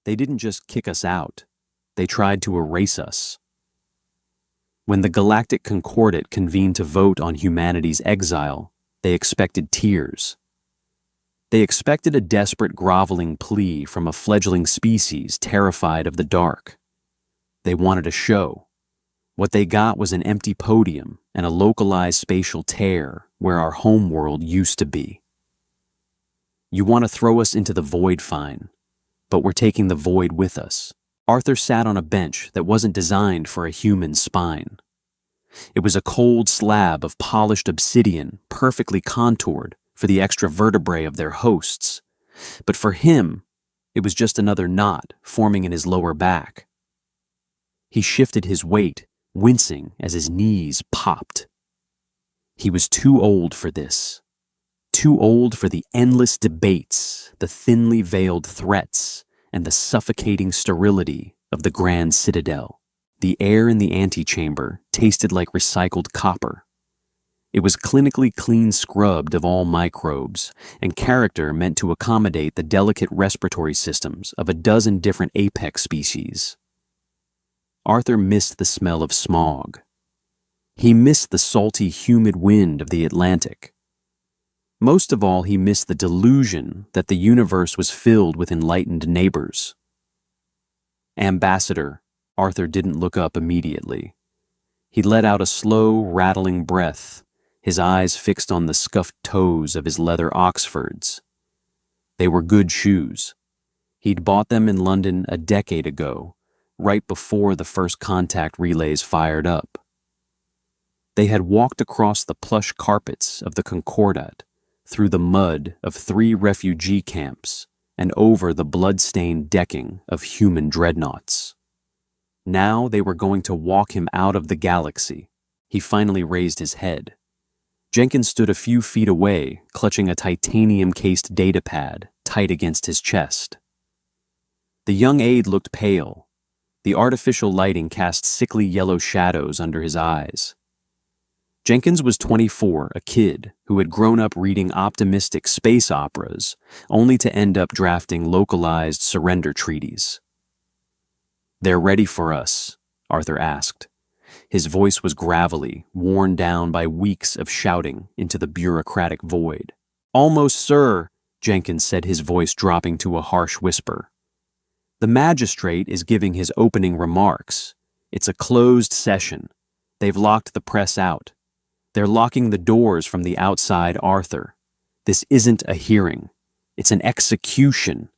They didn't just kick us out. They tried to erase us. When the Galactic Concordat convened to vote on humanity's exile, they expected tears. They expected a desperate groveling plea from a fledgling species terrified of the dark. They wanted a show. What they got was an empty podium and a localized spatial tear where our homeworld used to be. You want to throw us into the void, fine, but we're taking the void with us. Arthur sat on a bench that wasn't designed for a human spine. It was a cold slab of polished obsidian, perfectly contoured for the extra vertebrae of their hosts. But for him, it was just another knot forming in his lower back. He shifted his weight, wincing as his knees popped. He was too old for this. Too old for the endless debates, the thinly veiled threats, and the suffocating sterility of the Grand Citadel. The air in the antechamber tasted like recycled copper. It was clinically clean scrubbed of all microbes, and character meant to accommodate the delicate respiratory systems of a dozen different apex species. Arthur missed the smell of smog. He missed the salty, humid wind of the Atlantic. Most of all, he missed the delusion that the universe was filled with enlightened neighbors. Ambassador, Arthur didn't look up immediately. He let out a slow, rattling breath, his eyes fixed on the scuffed toes of his leather Oxfords. They were good shoes. He'd bought them in London a decade ago, right before the first contact relays fired up. They had walked across the plush carpets of the Concordat, through the mud of 3 refugee camps, and over the blood-stained decking of human dreadnoughts. Now they were going to walk him out of the galaxy. He finally raised his head. Jenkins stood a few feet away, clutching a titanium-cased datapad tight against his chest. The young aide looked pale. The artificial lighting cast sickly yellow shadows under his eyes. Jenkins was 24, a kid who had grown up reading optimistic space operas, only to end up drafting localized surrender treaties. "They're ready for us?" Arthur asked. His voice was gravelly, worn down by weeks of shouting into the bureaucratic void. "Almost, sir," Jenkins said, his voice dropping to a harsh whisper. "The magistrate is giving his opening remarks. It's a closed session. They've locked the press out. They're locking the doors from the outside, Arthur. This isn't a hearing. It's an execution.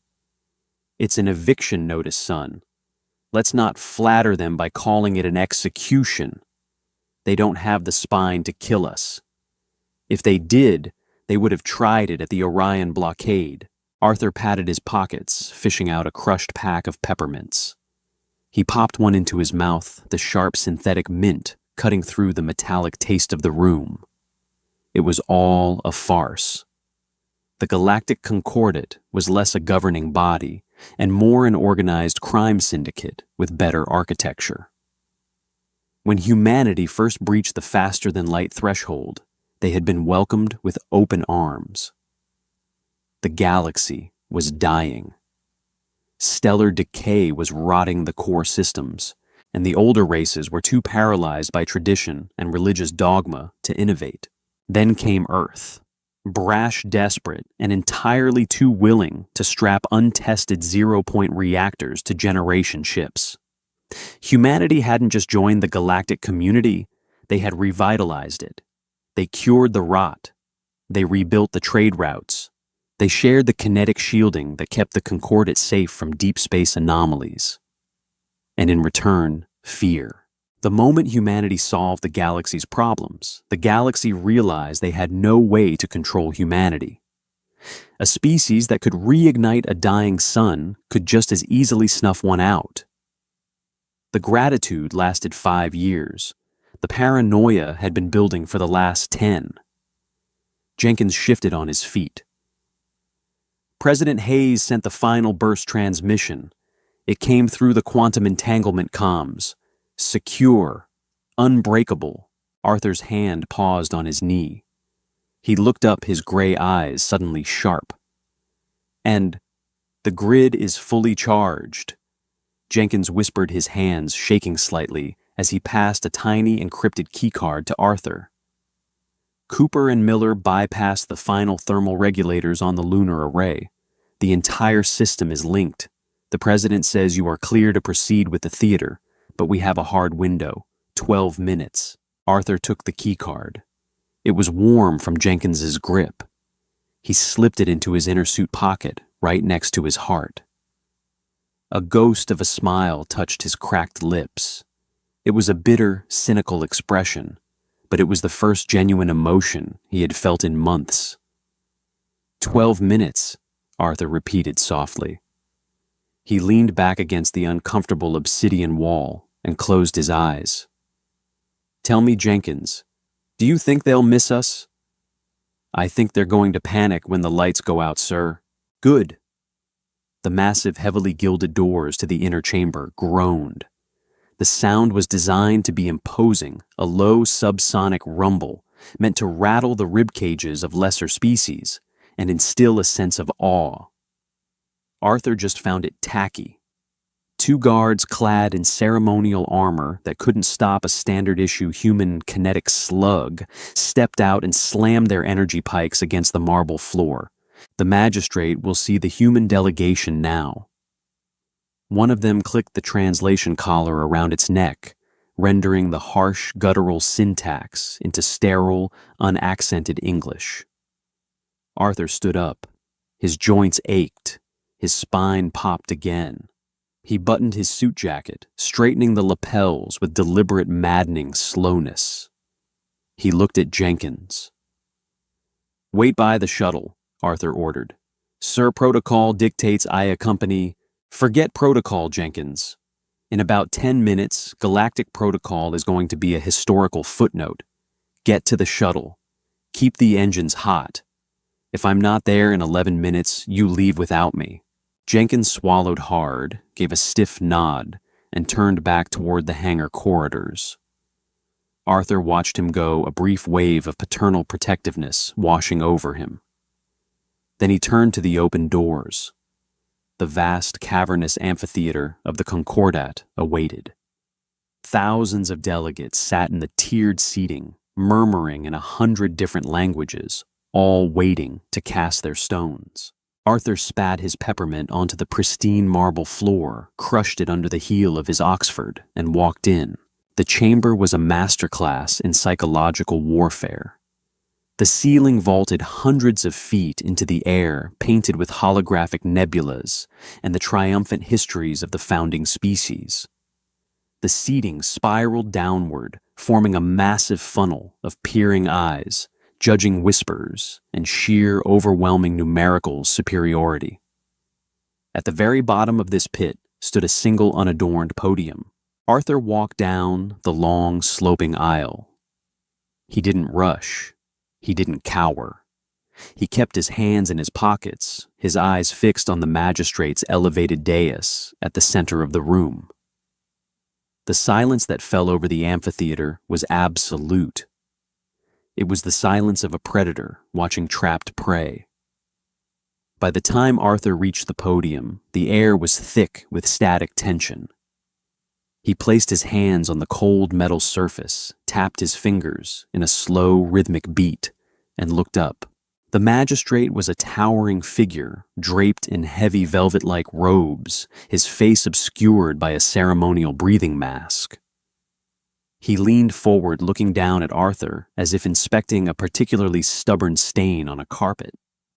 It's an eviction notice, son. Let's not flatter them by calling it an execution. They don't have the spine to kill us. If they did, they would have tried it at the Orion blockade." Arthur patted his pockets, fishing out a crushed pack of peppermints. He popped one into his mouth, the sharp synthetic mint cutting through the metallic taste of the room. It was all a farce. The Galactic Concordat was less a governing body and more an organized crime syndicate with better architecture. When humanity first breached the faster-than-light threshold, they had been welcomed with open arms. The galaxy was dying. Stellar decay was rotting the core systems, and the older races were too paralyzed by tradition and religious dogma to innovate. Then came Earth, brash, desperate, and entirely too willing to strap untested zero-point reactors to generation ships. Humanity hadn't just joined the galactic community, they had revitalized it. They cured the rot. They rebuilt the trade routes. They shared the kinetic shielding that kept the Concordat safe from deep space anomalies. And in return, fear. The moment humanity solved the galaxy's problems, the galaxy realized they had no way to control humanity. A species that could reignite a dying sun could just as easily snuff one out. The gratitude lasted 5 years. The paranoia had been building for the last 10. Jenkins shifted on his feet. President Hayes sent the final burst transmission. It came through the quantum entanglement comms. Secure, unbreakable. Arthur's hand paused on his knee. He looked up, his gray eyes suddenly sharp. And The grid is fully charged. Jenkins whispered, his hands shaking slightly as he passed a tiny encrypted keycard to Arthur. Cooper and Miller bypassed the final thermal regulators on the lunar array. The entire system is linked. The president says you are clear to proceed with the theater, but we have a hard window, 12 minutes. Arthur took the keycard. It was warm from Jenkins's grip. He slipped it into his inner suit pocket, right next to his heart. A ghost of a smile touched his cracked lips. It was a bitter, cynical expression, but it was the first genuine emotion he had felt in months. 12 minutes, Arthur repeated softly. He leaned back against the uncomfortable obsidian wall and closed his eyes. Tell me, Jenkins, do you think they'll miss us? I think they're going to panic when the lights go out, sir. Good. The massive, heavily gilded doors to the inner chamber groaned. The sound was designed to be imposing, a low subsonic rumble meant to rattle the rib cages of lesser species and instill a sense of awe. Arthur just found it tacky. 2 guards clad in ceremonial armor that couldn't stop a standard-issue human kinetic slug stepped out and slammed their energy pikes against the marble floor. The magistrate will see the human delegation now. One of them clicked the translation collar around its neck, rendering the harsh, guttural syntax into sterile, unaccented English. Arthur stood up. His joints ached. His spine popped again. He buttoned his suit jacket, straightening the lapels with deliberate, maddening slowness. He looked at Jenkins. Wait by the shuttle, Arthur ordered. Sir, protocol dictates I accompany. Forget protocol, Jenkins. In about 10 minutes, galactic protocol is going to be a historical footnote. Get to the shuttle. Keep the engines hot. If I'm not there in 11 minutes, you leave without me. Jenkins swallowed hard, gave a stiff nod, and turned back toward the hangar corridors. Arthur watched him go, a brief wave of paternal protectiveness washing over him. Then he turned to the open doors. The vast, cavernous amphitheater of the Concordat awaited. Thousands of delegates sat in the tiered seating, murmuring in 100 different languages, all waiting to cast their stones. Arthur spat his peppermint onto the pristine marble floor, crushed it under the heel of his Oxford, and walked in. The chamber was a masterclass in psychological warfare. The ceiling vaulted hundreds of feet into the air, painted with holographic nebulas and the triumphant histories of the founding species. The seating spiraled downward, forming a massive funnel of peering eyes, judging whispers, and sheer, overwhelming numerical superiority. At the very bottom of this pit stood a single unadorned podium. Arthur walked down the long, sloping aisle. He didn't rush. He didn't cower. He kept his hands in his pockets, his eyes fixed on the magistrate's elevated dais at the center of the room. The silence that fell over the amphitheater was absolute. It was the silence of a predator watching trapped prey. By the time Arthur reached the podium, the air was thick with static tension. He placed his hands on the cold metal surface, tapped his fingers in a slow, rhythmic beat, and looked up. The magistrate was a towering figure, draped in heavy velvet-like robes, his face obscured by a ceremonial breathing mask. He leaned forward, looking down at Arthur as if inspecting a particularly stubborn stain on a carpet.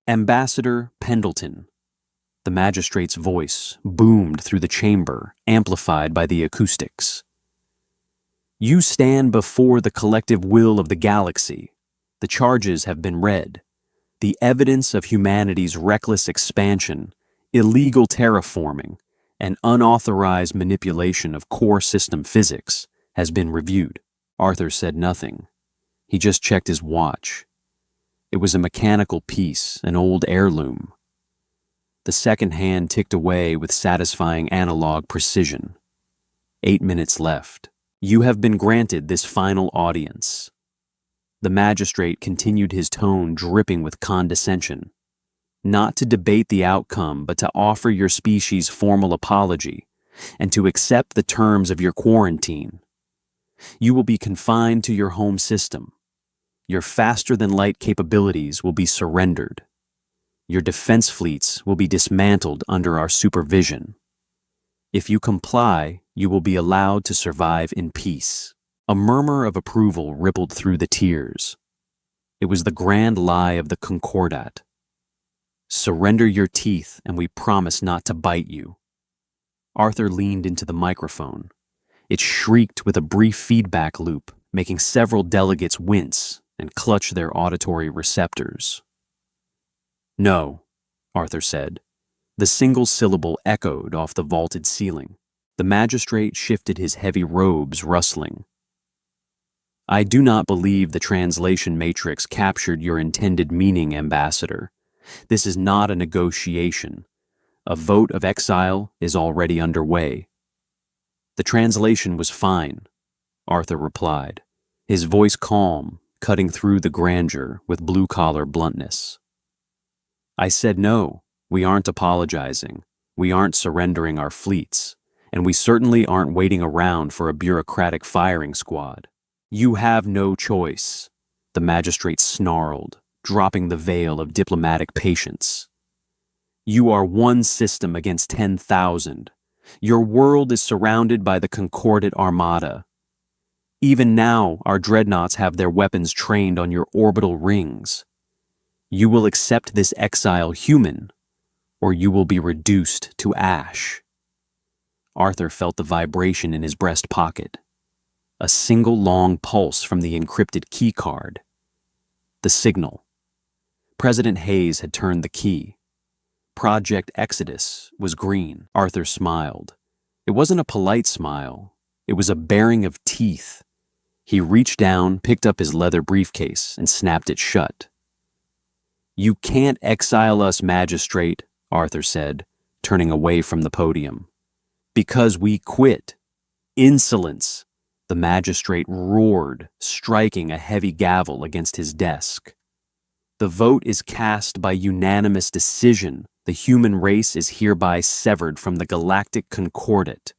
Ambassador Pendleton. The magistrate's voice boomed through the chamber, amplified by the acoustics. You stand before the collective will of the galaxy. The charges have been read. The evidence of humanity's reckless expansion, illegal terraforming, and unauthorized manipulation of core system physics has been reviewed. Arthur said nothing. He just checked his watch. It was a mechanical piece, an old heirloom. The second hand ticked away with satisfying analog precision. 8 minutes left. You have been granted this final audience. The magistrate continued, his tone dripping with condescension. not to debate the outcome, but to offer your species formal apology and to accept the terms of your quarantine. You will be confined to your home system. Your faster-than-light capabilities will be surrendered. Your defense fleets will be dismantled under our supervision. If you comply, you will be allowed to survive in peace. A murmur of approval rippled through the tiers. It was the grand lie of the Concordat. Surrender your teeth and we promise not to bite you. Arthur leaned into the microphone. It shrieked with a brief feedback loop, making several delegates wince and clutch their auditory receptors. No, Arthur said. The single syllable echoed off the vaulted ceiling. The magistrate shifted his heavy robes, rustling. I do not believe the translation matrix captured your intended meaning, Ambassador. This is not a negotiation. A vote of exile is already underway. The translation was fine, Arthur replied, his voice calm, cutting through the grandeur with blue-collar bluntness. I said no, we aren't apologizing, we aren't surrendering our fleets, and we certainly aren't waiting around for a bureaucratic firing squad. You have no choice, the magistrate snarled, dropping the veil of diplomatic patience. You are one system against 10,000. Your world is surrounded by the Concordat Armada. Even now, our dreadnoughts have their weapons trained on your orbital rings. You will accept this exile human, or you will be reduced to ash. Arthur felt the vibration in his breast pocket. A single long pulse from the encrypted key card. The signal. President Hayes had turned the key. Project Exodus was green. Arthur smiled. It wasn't a polite smile. It was a baring of teeth. He reached down, picked up his leather briefcase, and snapped it shut. You can't exile us, Magistrate, Arthur said, turning away from the podium. Because we quit. Insolence, the magistrate roared, striking a heavy gavel against his desk. The vote is cast by unanimous decision. The human race is hereby severed from the galactic concordat.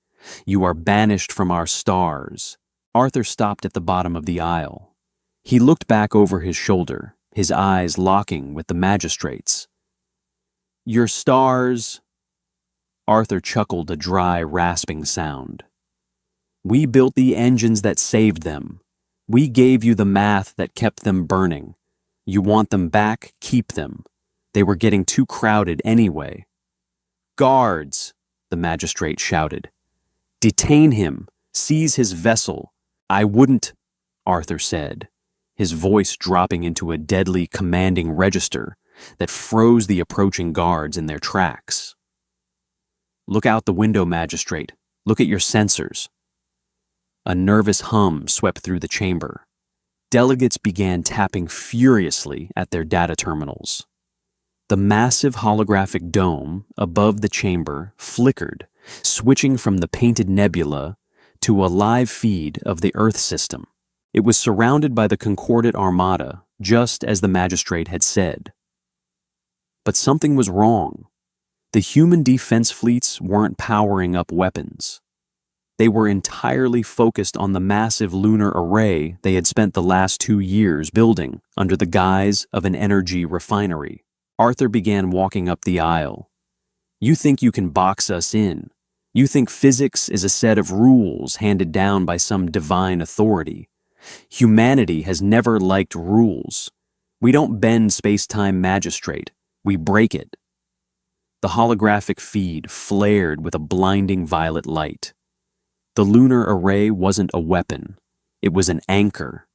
You are banished from our stars. Arthur stopped at the bottom of the aisle. He looked back over his shoulder, his eyes locking with the magistrate's. Your stars... Arthur chuckled a dry, rasping sound. We built the engines that saved them. We gave you the math that kept them burning. You want them back, keep them. They were getting too crowded anyway. Guards, the magistrate shouted. Detain him. Seize his vessel. I wouldn't, Arthur said, his voice dropping into a deadly, commanding register that froze the approaching guards in their tracks. Look out the window, Magistrate. Look at your sensors. A nervous hum swept through the chamber. Delegates began tapping furiously at their data terminals. The massive holographic dome above the chamber flickered, switching from the painted nebula to a live feed of the Earth system. It was surrounded by the Concordat Armada, just as the magistrate had said. But something was wrong. The human defense fleets weren't powering up weapons. They were entirely focused on the massive lunar array they had spent the last 2 years building under the guise of an energy refinery. Arthur began walking up the aisle. You think you can box us in. You think physics is a set of rules handed down by some divine authority. Humanity has never liked rules. We don't bend space-time, Magistrate. We break it. The holographic feed flared with a blinding violet light. The lunar array wasn't a weapon. It was an anchor.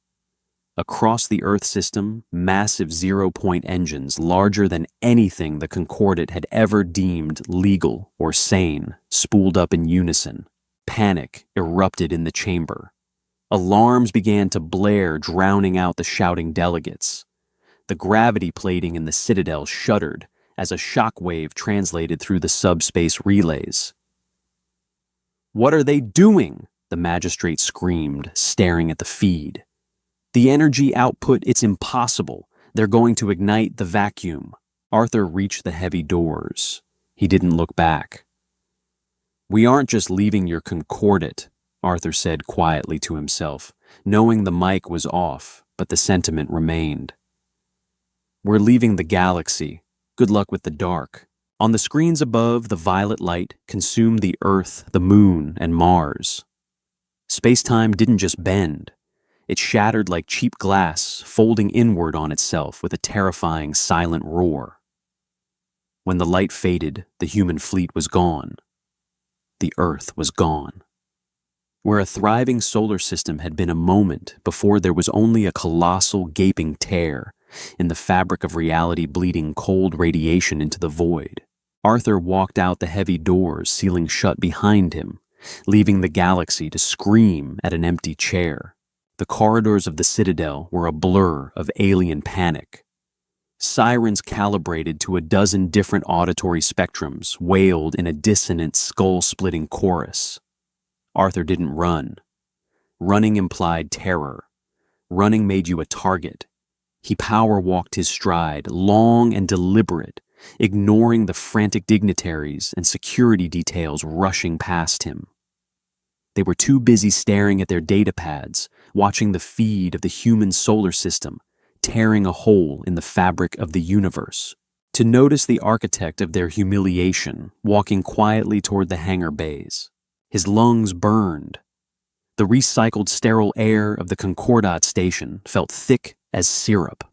Across the Earth system, massive zero-point engines larger than anything the Concordat had ever deemed legal or sane spooled up in unison. Panic erupted in the chamber. Alarms began to blare, drowning out the shouting delegates. The gravity plating in the Citadel shuddered as a shockwave translated through the subspace relays. What are they doing? The magistrate screamed, staring at the feed. The energy output, it's impossible. They're going to ignite the vacuum. Arthur reached the heavy doors. He didn't look back. "We aren't just leaving your concordate," Arthur said quietly to himself, knowing the mic was off, but the sentiment remained. "We're leaving the galaxy. Good luck with the dark." On the screens above, the violet light consumed the Earth, the Moon, and Mars. Space-time didn't just bend. It shattered like cheap glass, folding inward on itself with a terrifying, silent roar. When the light faded, the human fleet was gone. The Earth was gone. Where a thriving solar system had been a moment before, there was only a colossal, gaping tear in the fabric of reality, bleeding cold radiation into the void. Arthur walked out the heavy doors, sealing shut behind him, leaving the galaxy to scream at an empty chair. The corridors of the Citadel were a blur of alien panic. Sirens calibrated to a dozen different auditory spectrums wailed in a dissonant, skull-splitting chorus. Arthur didn't run. Running implied terror. Running made you a target. He power-walked his stride, long and deliberate, ignoring the frantic dignitaries and security details rushing past him. They were too busy staring at their data pads, watching the feed of the human solar system, tearing a hole in the fabric of the universe, to notice the architect of their humiliation walking quietly toward the hangar bays. His lungs burned. The recycled sterile air of the Concordat station felt thick as syrup.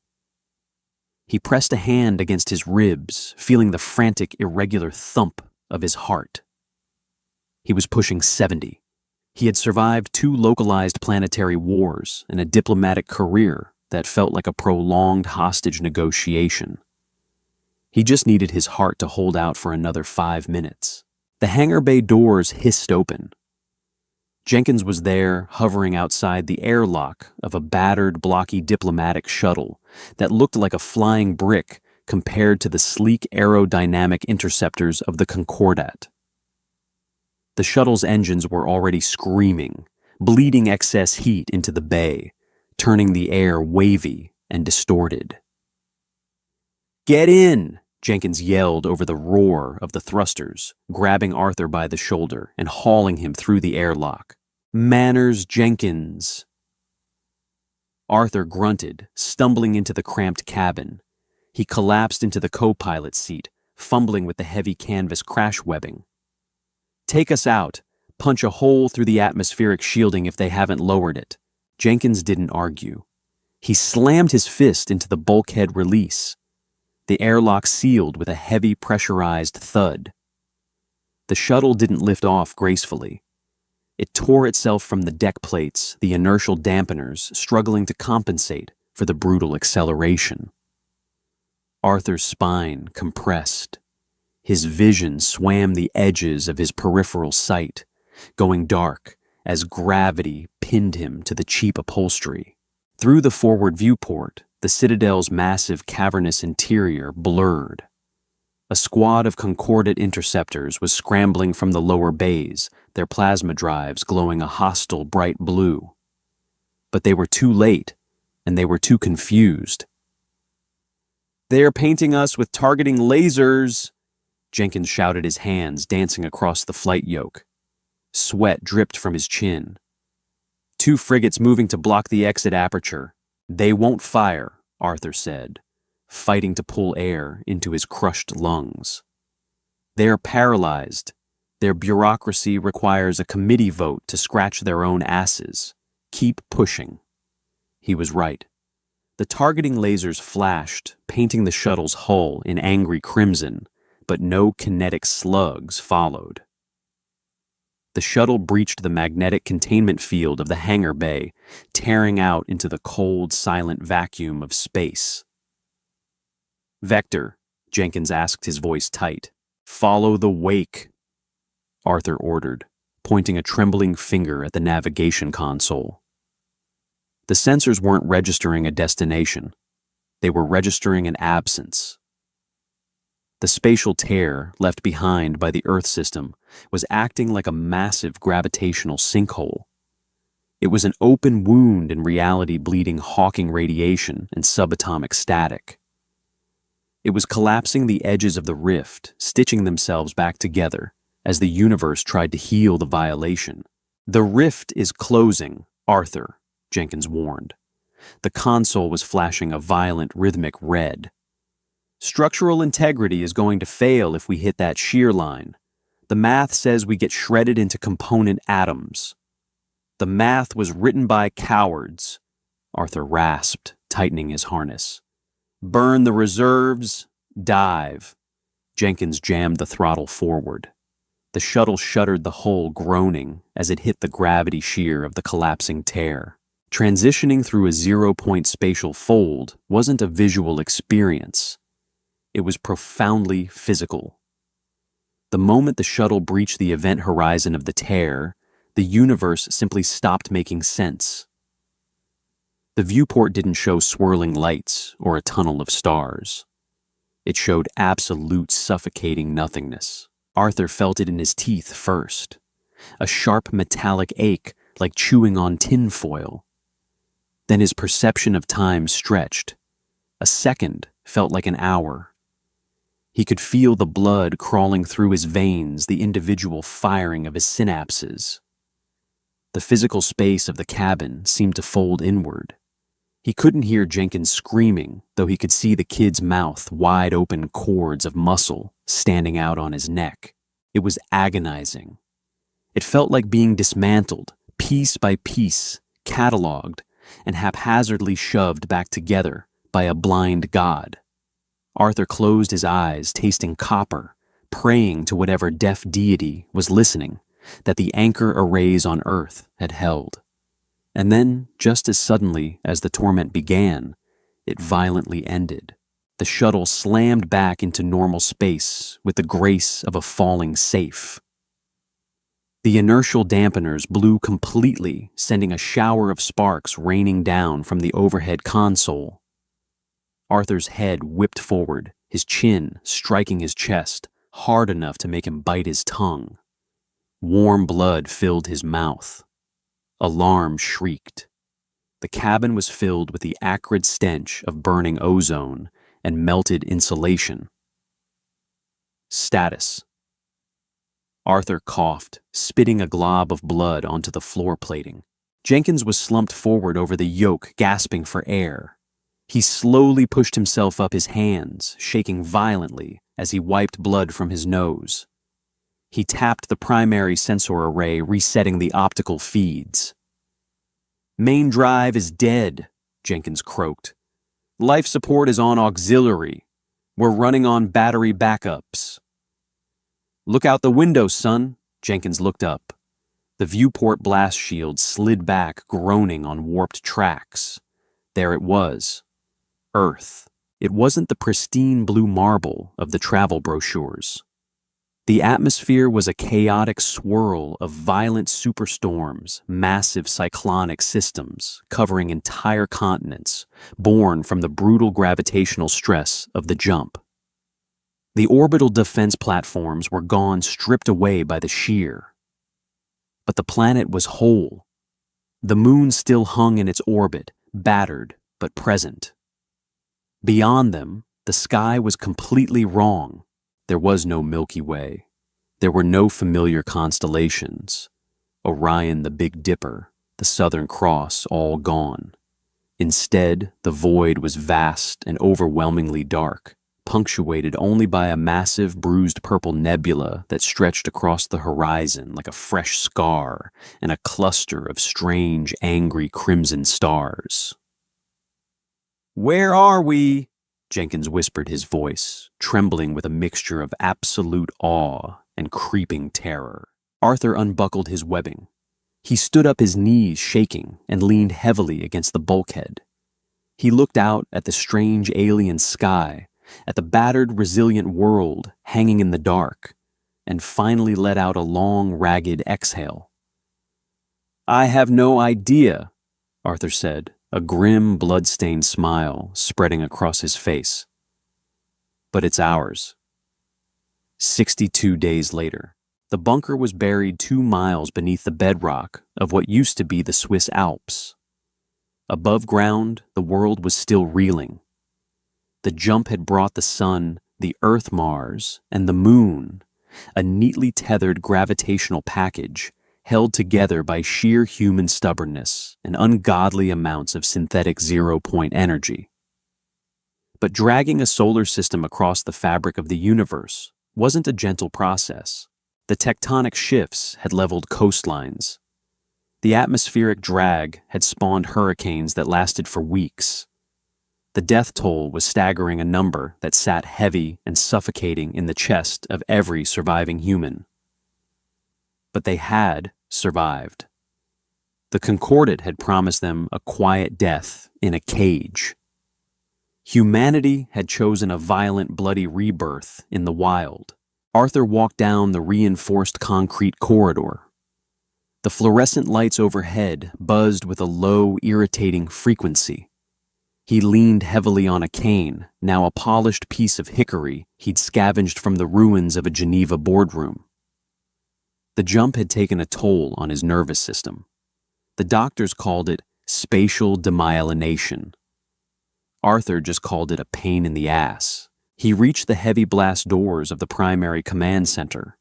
He pressed a hand against his ribs, feeling the frantic, irregular thump of his heart. He was pushing 70. He had survived 2 localized planetary wars and a diplomatic career that felt like a prolonged hostage negotiation. He just needed his heart to hold out for another 5 minutes. The hangar bay doors hissed open. Jenkins was there, hovering outside the airlock of a battered, blocky diplomatic shuttle that looked like a flying brick compared to the sleek aerodynamic interceptors of the Concordat. The shuttle's engines were already screaming, bleeding excess heat into the bay, turning the air wavy and distorted. "Get in!" Jenkins yelled over the roar of the thrusters, grabbing Arthur by the shoulder and hauling him through the airlock. "Manners, Jenkins!" Arthur grunted, stumbling into the cramped cabin. He collapsed into the co-pilot seat, fumbling with the heavy canvas crash webbing. "Take us out. Punch a hole through the atmospheric shielding if they haven't lowered it." Jenkins didn't argue. He slammed his fist into the bulkhead release. The airlock sealed with a heavy pressurized thud. The shuttle didn't lift off gracefully. It tore itself from the deck plates, the inertial dampeners struggling to compensate for the brutal acceleration. Arthur's spine compressed. His vision swam the edges of his peripheral sight, going dark as gravity pinned him to the cheap upholstery. Through the forward viewport, the Citadel's massive cavernous interior blurred. A squad of Concordat interceptors was scrambling from the lower bays, their plasma drives glowing a hostile bright blue. But they were too late, and they were too confused. "They are painting us with targeting lasers!" Jenkins shouted, his hands dancing across the flight yoke. Sweat dripped from his chin. "2 frigates moving to block the exit aperture. They won't fire," Arthur said, fighting to pull air into his crushed lungs. "They are paralyzed. Their bureaucracy requires a committee vote to scratch their own asses. Keep pushing." He was right. The targeting lasers flashed, painting the shuttle's hull in angry crimson, but no kinetic slugs followed. The shuttle breached the magnetic containment field of the hangar bay, tearing out into the cold, silent vacuum of space. "Vector," Jenkins asked, his voice tight. "Follow the wake," Arthur ordered, pointing a trembling finger at the navigation console. The sensors weren't registering a destination. They were registering an absence. The spatial tear left behind by the Earth system was acting like a massive gravitational sinkhole. It was an open wound in reality, bleeding Hawking radiation and subatomic static. It was collapsing the edges of the rift, stitching themselves back together as the universe tried to heal the violation. "The rift is closing, Arthur," Jenkins warned. The console was flashing a violent, rhythmic red. "Structural integrity is going to fail if we hit that shear line. The math says we get shredded into component atoms." "The math was written by cowards," Arthur rasped, tightening his harness. "Burn the reserves, dive." Jenkins jammed the throttle forward. The shuttle shuddered the hull, groaning as it hit the gravity shear of the collapsing tear. Transitioning through a zero-point spatial fold wasn't a visual experience. It was profoundly physical. The moment the shuttle breached the event horizon of the tear, the universe simply stopped making sense. The viewport didn't show swirling lights or a tunnel of stars. It showed absolute suffocating nothingness. Arthur felt it in his teeth first, a sharp metallic ache like chewing on tinfoil. Then his perception of time stretched. A second felt like an hour. He could feel the blood crawling through his veins, the individual firing of his synapses. The physical space of the cabin seemed to fold inward. He couldn't hear Jenkins screaming, though he could see the kid's mouth, wide open cords of muscle standing out on his neck. It was agonizing. It felt like being dismantled, piece by piece, cataloged, and haphazardly shoved back together by a blind god. Arthur closed his eyes, tasting copper, praying to whatever deaf deity was listening that the anchor arrays on Earth had held. And then, just as suddenly as the torment began, it violently ended. The shuttle slammed back into normal space with the grace of a falling safe. The inertial dampeners blew completely, sending a shower of sparks raining down from the overhead console. Arthur's head whipped forward, his chin striking his chest, hard enough to make him bite his tongue. Warm blood filled his mouth. Alarm shrieked. The cabin was filled with the acrid stench of burning ozone and melted insulation. Status. Arthur coughed, spitting a glob of blood onto the floor plating. Jenkins was slumped forward over the yoke, gasping for air. He slowly pushed himself up his hands, shaking violently as he wiped blood from his nose. He tapped the primary sensor array, resetting the optical feeds. "Main drive is dead," Jenkins croaked. "Life support is on auxiliary. We're running on battery backups." "Look out the window, son." Jenkins looked up. The viewport blast shield slid back, groaning on warped tracks. There it was. Earth. It wasn't the pristine blue marble of the travel brochures. The atmosphere was a chaotic swirl of violent superstorms, massive cyclonic systems covering entire continents, born from the brutal gravitational stress of the jump. The orbital defense platforms were gone, stripped away by the shear. But the planet was whole. The moon still hung in its orbit, battered but present. Beyond them, the sky was completely wrong. There was no Milky Way. There were no familiar constellations. Orion the Big Dipper, the Southern Cross, all gone. Instead, the void was vast and overwhelmingly dark, punctuated only by a massive bruised purple nebula that stretched across the horizon like a fresh scar and a cluster of strange, angry crimson stars. "Where are we?" Jenkins whispered, his voice trembling with a mixture of absolute awe and creeping terror. Arthur unbuckled his webbing. He stood up, his knees shaking, and leaned heavily against the bulkhead. He looked out at the strange alien sky, at the battered, resilient world hanging in the dark, and finally let out a long, ragged exhale. "I have no idea," Arthur said, a grim, blood-stained smile spreading across his face. "But it's ours." 62 days later, the bunker was buried 2 miles beneath the bedrock of what used to be the Swiss Alps. Above ground, the world was still reeling. The jump had brought the sun, the Earth Mars, and the moon, a neatly tethered gravitational package held together by sheer human stubbornness and ungodly amounts of synthetic zero-point energy. But dragging a solar system across the fabric of the universe wasn't a gentle process. The tectonic shifts had leveled coastlines. The atmospheric drag had spawned hurricanes that lasted for weeks. The death toll was staggering, a number that sat heavy and suffocating in the chest of every surviving human. But they had survived. The Concordat had promised them a quiet death in a cage. Humanity had chosen a violent, bloody rebirth in the wild. Arthur walked down the reinforced concrete corridor. The fluorescent lights overhead buzzed with a low, irritating frequency. He leaned heavily on a cane, now a polished piece of hickory he'd scavenged from the ruins of a Geneva boardroom. The jump had taken a toll on his nervous system. The doctors called it spatial demyelination. Arthur just called it a pain in the ass. He reached the heavy blast doors of the primary command center.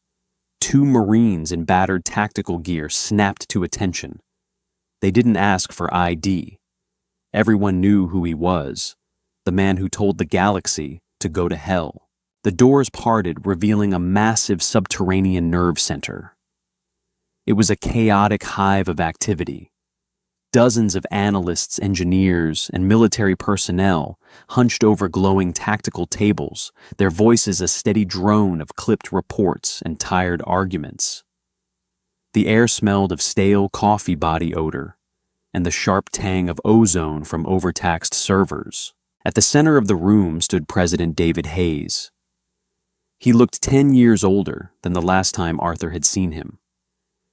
Two Marines in battered tactical gear snapped to attention. They didn't ask for ID. Everyone knew who he was, the man who told the galaxy to go to hell. The doors parted, revealing a massive subterranean nerve center. It was a chaotic hive of activity. Dozens of analysts, engineers, and military personnel hunched over glowing tactical tables, their voices a steady drone of clipped reports and tired arguments. The air smelled of stale coffee body odor and the sharp tang of ozone from overtaxed servers. At the center of the room stood President David Hayes. He looked 10 years older than the last time Arthur had seen him.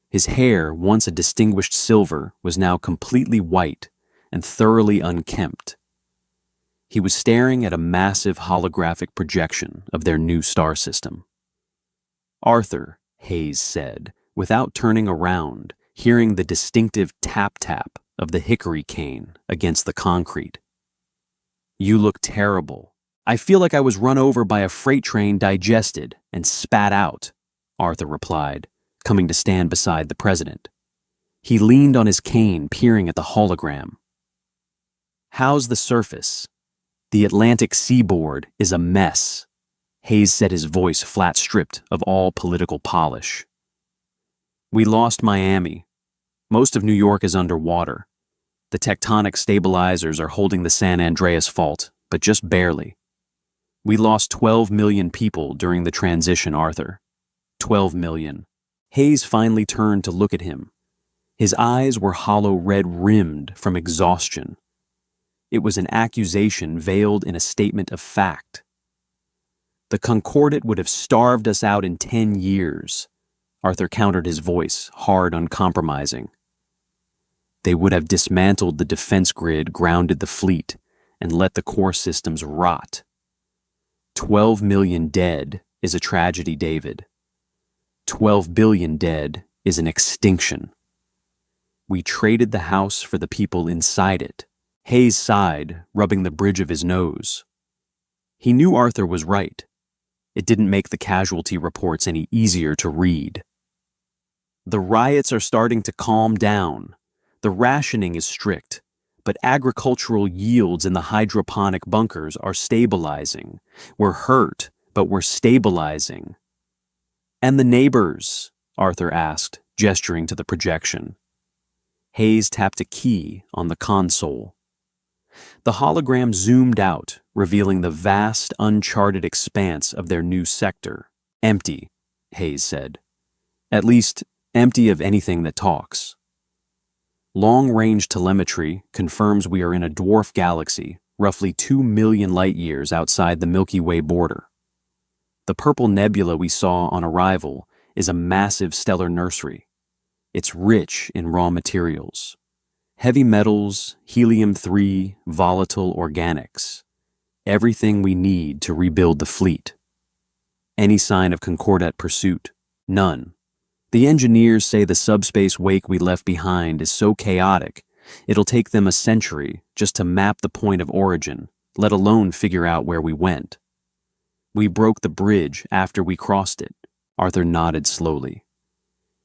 His hair, once a distinguished silver, was now completely white and thoroughly unkempt. He was staring at a massive holographic projection of their new star system. "Arthur," Hayes said, without turning around, hearing the distinctive tap-tap of the hickory cane against the concrete. "You look terrible. I feel like I was run over by a freight train, digested and spat out," Arthur replied, coming to stand beside the president. He leaned on his cane, peering at the hologram. "How's the surface? The Atlantic seaboard is a mess." Hayes said, his voice flat stripped of all political polish. "We lost Miami. Most of New York is underwater. The tectonic stabilizers are holding the San Andreas Fault, but just barely. We lost 12 million people during the transition, Arthur. 12 million. Hayes finally turned to look at him. His eyes were hollow red-rimmed from exhaustion. It was an accusation veiled in a statement of fact. "The Concordat would have starved us out in 10 years. Arthur countered, his voice hard, uncompromising. "They would have dismantled the defense grid, grounded the fleet, and let the core systems rot. 12 million dead is a tragedy, David. 12 billion dead is an extinction. We traded the house for the people inside it." Hayes sighed, rubbing the bridge of his nose. He knew Arthur was right. It didn't make the casualty reports any easier to read. "The riots are starting to calm down. The rationing is strict, but agricultural yields in the hydroponic bunkers are stabilizing. We're hurt, but we're stabilizing." "And the neighbors?" Arthur asked, gesturing to the projection. Hayes tapped a key on the console. The hologram zoomed out, revealing the vast, uncharted expanse of their new sector. "Empty," Hayes said. "At least, empty of anything that talks. Long-range telemetry confirms we are in a dwarf galaxy, roughly 2 million light-years outside the Milky Way border. The purple nebula we saw on arrival is a massive stellar nursery. It's rich in raw materials. Heavy metals, helium-3, volatile organics. Everything we need to rebuild the fleet. Any sign of Concordat pursuit? None. The engineers say the subspace wake we left behind is so chaotic, it'll take them a century just to map the point of origin let alone figure out where we went. We broke the bridge after we crossed it. Arthur nodded slowly.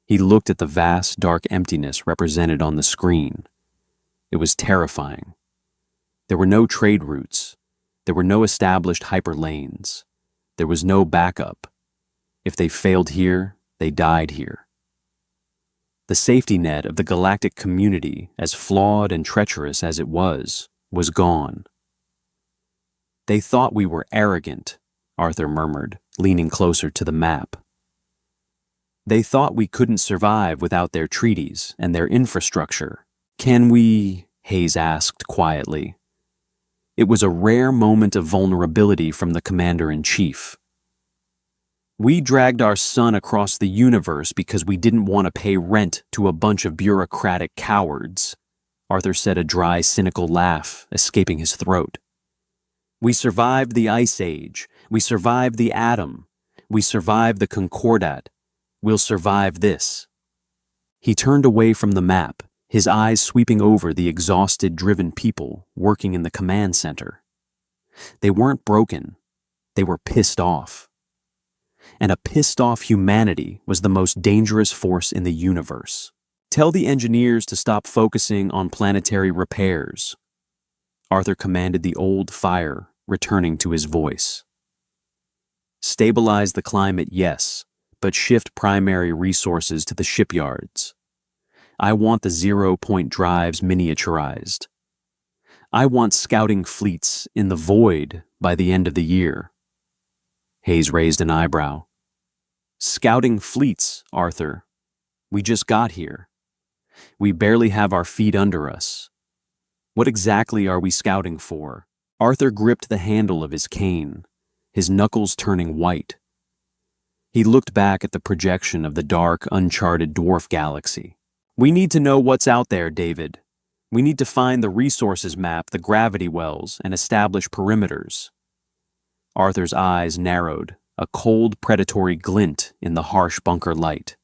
He looked at the vast, dark emptiness represented on the screen. It was terrifying. There were no trade routes. There were no established hyperlanes. There was no backup. If they failed here, they died here. The safety net of the galactic community, as flawed and treacherous as it was gone. They thought we were arrogant, Arthur murmured, leaning closer to the map. They thought we couldn't survive without their treaties and their infrastructure. Can we? Hayes asked quietly. It was a rare moment of vulnerability from the commander-in-chief. We dragged our son across the universe because we didn't want to pay rent to a bunch of bureaucratic cowards. Arthur said, a dry, cynical laugh escaping his throat. We survived the Ice Age. We survived the Atom. We survived the Concordat. We'll survive this. He turned away from the map, his eyes sweeping over the exhausted, driven people working in the command center. They weren't broken. They were pissed off. And a pissed-off humanity was the most dangerous force in the universe. Tell the engineers to stop focusing on planetary repairs. Arthur commanded the old fire, returning to his voice. Stabilize the climate, yes, but shift primary resources to the shipyards. I want the 0-point drives miniaturized. I want scouting fleets in the void by the end of the year. Hayes raised an eyebrow. Scouting fleets, Arthur. We just got here. We barely have our feet under us. What exactly are we scouting for? Arthur gripped the handle of his cane, his knuckles turning white. He looked back at the projection of the dark, uncharted dwarf galaxy. We need to know what's out there, David. We need to find the resources map, the gravity wells, and establish perimeters. Arthur's eyes narrowed, a cold, predatory glint in the harsh bunker light.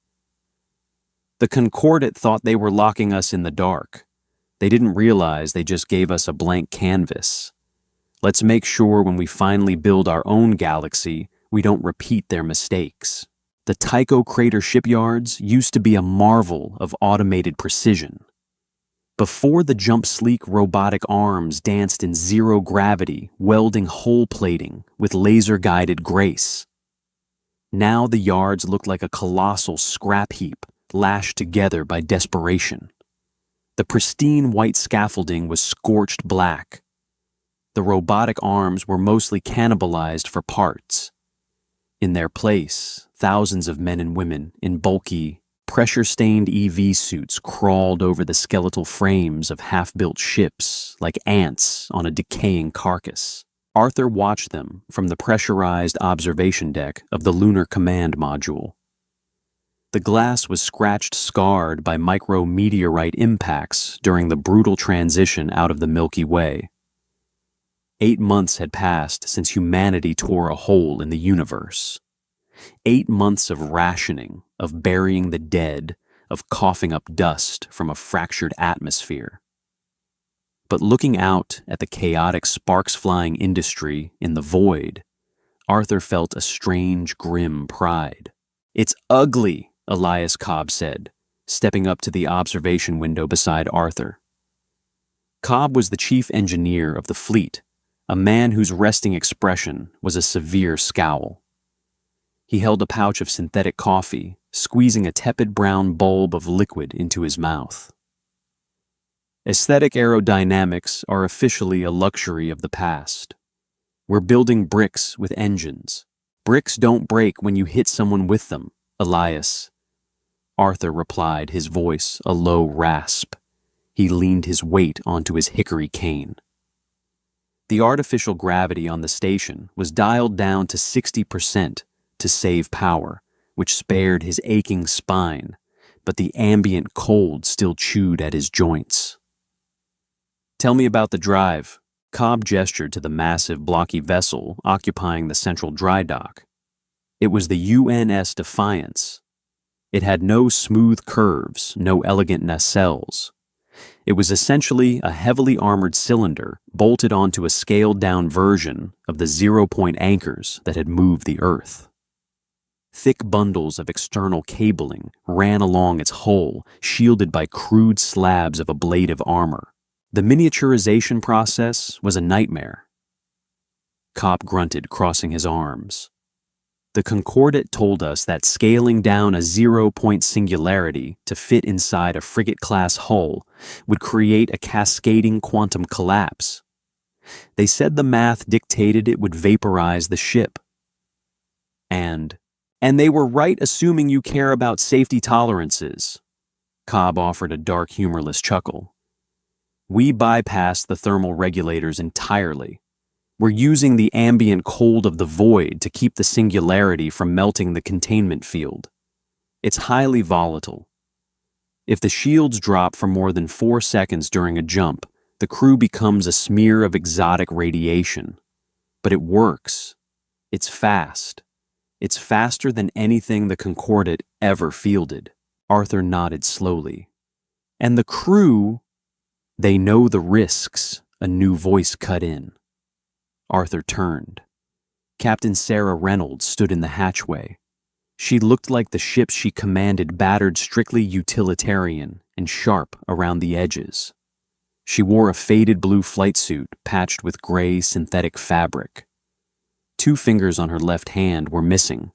The Concordat thought they were locking us in the dark. They didn't realize they just gave us a blank canvas. Let's make sure when we finally build our own galaxy, we don't repeat their mistakes. The Tycho Crater shipyards used to be a marvel of automated precision. Before the jump-sleek robotic arms danced in zero gravity, welding hull plating with laser-guided grace. Now the yards looked like a colossal scrap heap lashed together by desperation. The pristine white scaffolding was scorched black. The robotic arms were mostly cannibalized for parts. In their place, thousands of men and women in bulky, pressure-stained EV suits crawled over the skeletal frames of half-built ships like ants on a decaying carcass. Arthur watched them from the pressurized observation deck of the Lunar Command Module. The glass was scratched-scarred by micrometeorite impacts during the brutal transition out of the Milky Way. 8 months had passed since humanity tore a hole in the universe. 8 months of rationing, of burying the dead, of coughing up dust from a fractured atmosphere. But looking out at the chaotic sparks-flying industry in the void, Arthur felt a strange, grim pride. "It's ugly," Elias Cobb said, stepping up to the observation window beside Arthur. Cobb was the chief engineer of the fleet, a man whose resting expression was a severe scowl. He held a pouch of synthetic coffee, squeezing a tepid brown bulb of liquid into his mouth. Aesthetic aerodynamics are officially a luxury of the past. We're building bricks with engines. Bricks don't break when you hit someone with them, Elias. Arthur replied, his voice a low rasp. He leaned his weight onto his hickory cane. The artificial gravity on the station was dialed down to 60% to save power, which spared his aching spine, but the ambient cold still chewed at his joints. "Tell me about the drive." Cobb gestured to the massive, blocky vessel occupying the central dry dock. It was the UNS Defiance. It had no smooth curves, no elegant nacelles. It was essentially a heavily armored cylinder bolted onto a scaled-down version of the zero-point anchors that had moved the Earth. Thick bundles of external cabling ran along its hull, shielded by crude slabs of ablative armor. The miniaturization process was a nightmare. Cobb grunted, crossing his arms. The Concordat told us that scaling down a zero-point singularity to fit inside a frigate-class hull would create a cascading quantum collapse. They said the math dictated it would vaporize the ship. And they were right, assuming you care about safety tolerances. Cobb offered a dark, humorless chuckle. We bypassed the thermal regulators entirely. We're using the ambient cold of the void to keep the singularity from melting the containment field. It's highly volatile. If the shields drop for more than 4 seconds during a jump, the crew becomes a smear of exotic radiation. But it works. It's fast. It's faster than anything the Concordat ever fielded. Arthur nodded slowly. And the crew, they know the risks, a new voice cut in. Arthur turned. Captain Sarah Reynolds stood in the hatchway. She looked like the ship she commanded, battered, strictly utilitarian and sharp around the edges. She wore a faded blue flight suit patched with gray synthetic fabric. 2 fingers on her left hand were missing,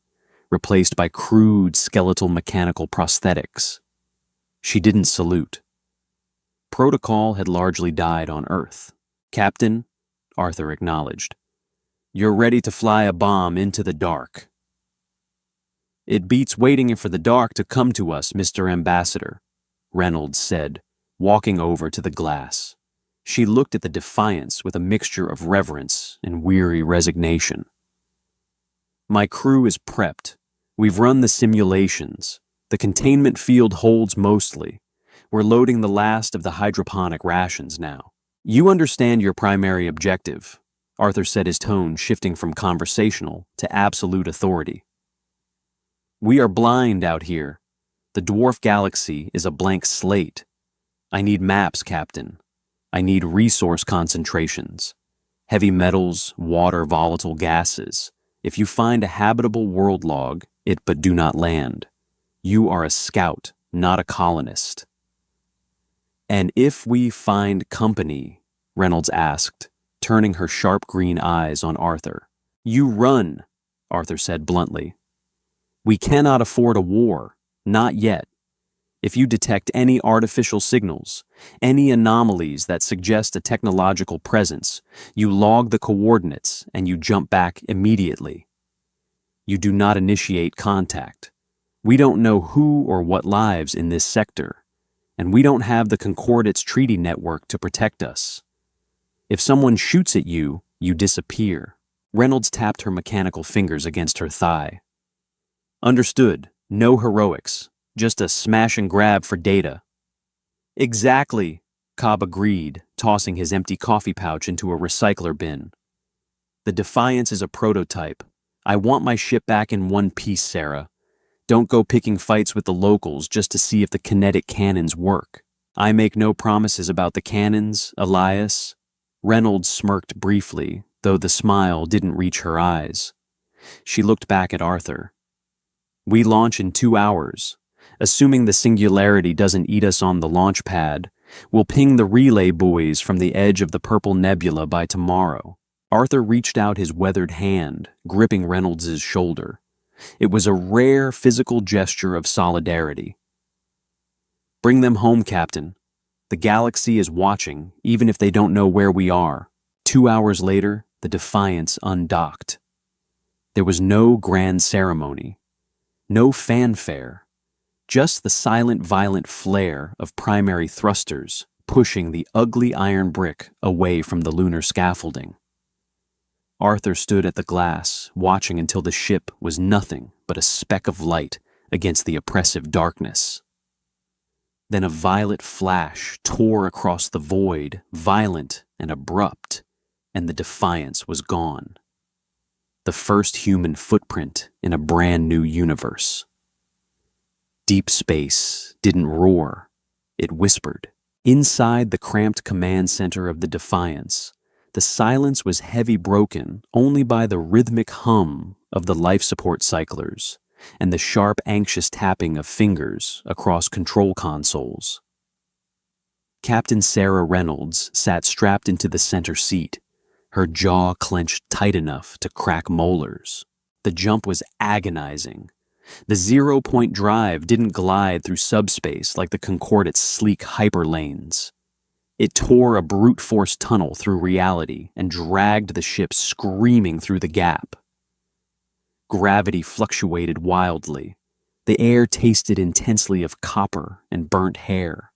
replaced by crude skeletal mechanical prosthetics. She didn't salute. Protocol had largely died on Earth. Captain, Arthur acknowledged, you're ready to fly a bomb into the dark. It beats waiting for the dark to come to us, Mr. Ambassador, Reynolds said, walking over to the glass. She looked at the Defiance with a mixture of reverence and weary resignation. My crew is prepped. We've run the simulations. The containment field holds mostly. We're loading the last of the hydroponic rations now. You understand your primary objective, Arthur said, his tone shifting from conversational to absolute authority. We are blind out here. The dwarf galaxy is a blank slate. I need maps, Captain. I need resource concentrations. Heavy metals, water, volatile gases. If you find a habitable world log, but do not land. You are a scout, not a colonist. And if we find company, Reynolds asked, turning her sharp green eyes on Arthur. You run, Arthur said bluntly. We cannot afford a war, not yet. If you detect any artificial signals, any anomalies that suggest a technological presence, you log the coordinates and you jump back immediately. You do not initiate contact. We don't know who or what lives in this sector, and we don't have the Concordat's treaty network to protect us. If someone shoots at you, you disappear. Reynolds tapped her mechanical fingers against her thigh. Understood. No heroics. Just a smash and grab for data. Exactly, Cobb agreed, tossing his empty coffee pouch into a recycler bin. The Defiance is a prototype. I want my ship back in one piece, Sarah. Don't go picking fights with the locals just to see if the kinetic cannons work. I make no promises about the cannons, Elias. Reynolds smirked briefly, though the smile didn't reach her eyes. She looked back at Arthur. We launch in 2 hours. Assuming the singularity doesn't eat us on the launch pad, we'll ping the relay buoys from the edge of the Purple Nebula by tomorrow. Arthur reached out his weathered hand, gripping Reynolds' shoulder. It was a rare physical gesture of solidarity. Bring them home, Captain. The galaxy is watching, even if they don't know where we are. 2 hours later, the Defiance undocked. There was no grand ceremony, no fanfare, just the silent, violent flare of primary thrusters pushing the ugly iron brick away from the lunar scaffolding. Arthur stood at the glass, watching until the ship was nothing but a speck of light against the oppressive darkness. Then a violet flash tore across the void, violent and abrupt, and the Defiance was gone. The first human footprint in a brand new universe. Deep space didn't roar, it whispered. Inside the cramped command center of the Defiance, the silence was heavy, broken only by the rhythmic hum of the life support cyclers and the sharp, anxious tapping of fingers across control consoles. Captain Sarah Reynolds sat strapped into the center seat, her jaw clenched tight enough to crack molars. The jump was agonizing. The 0-point drive didn't glide through subspace like the Concordate's sleek hyperlanes. It tore a brute force tunnel through reality and dragged the ship screaming through the gap. Gravity fluctuated wildly. The air tasted intensely of copper and burnt hair.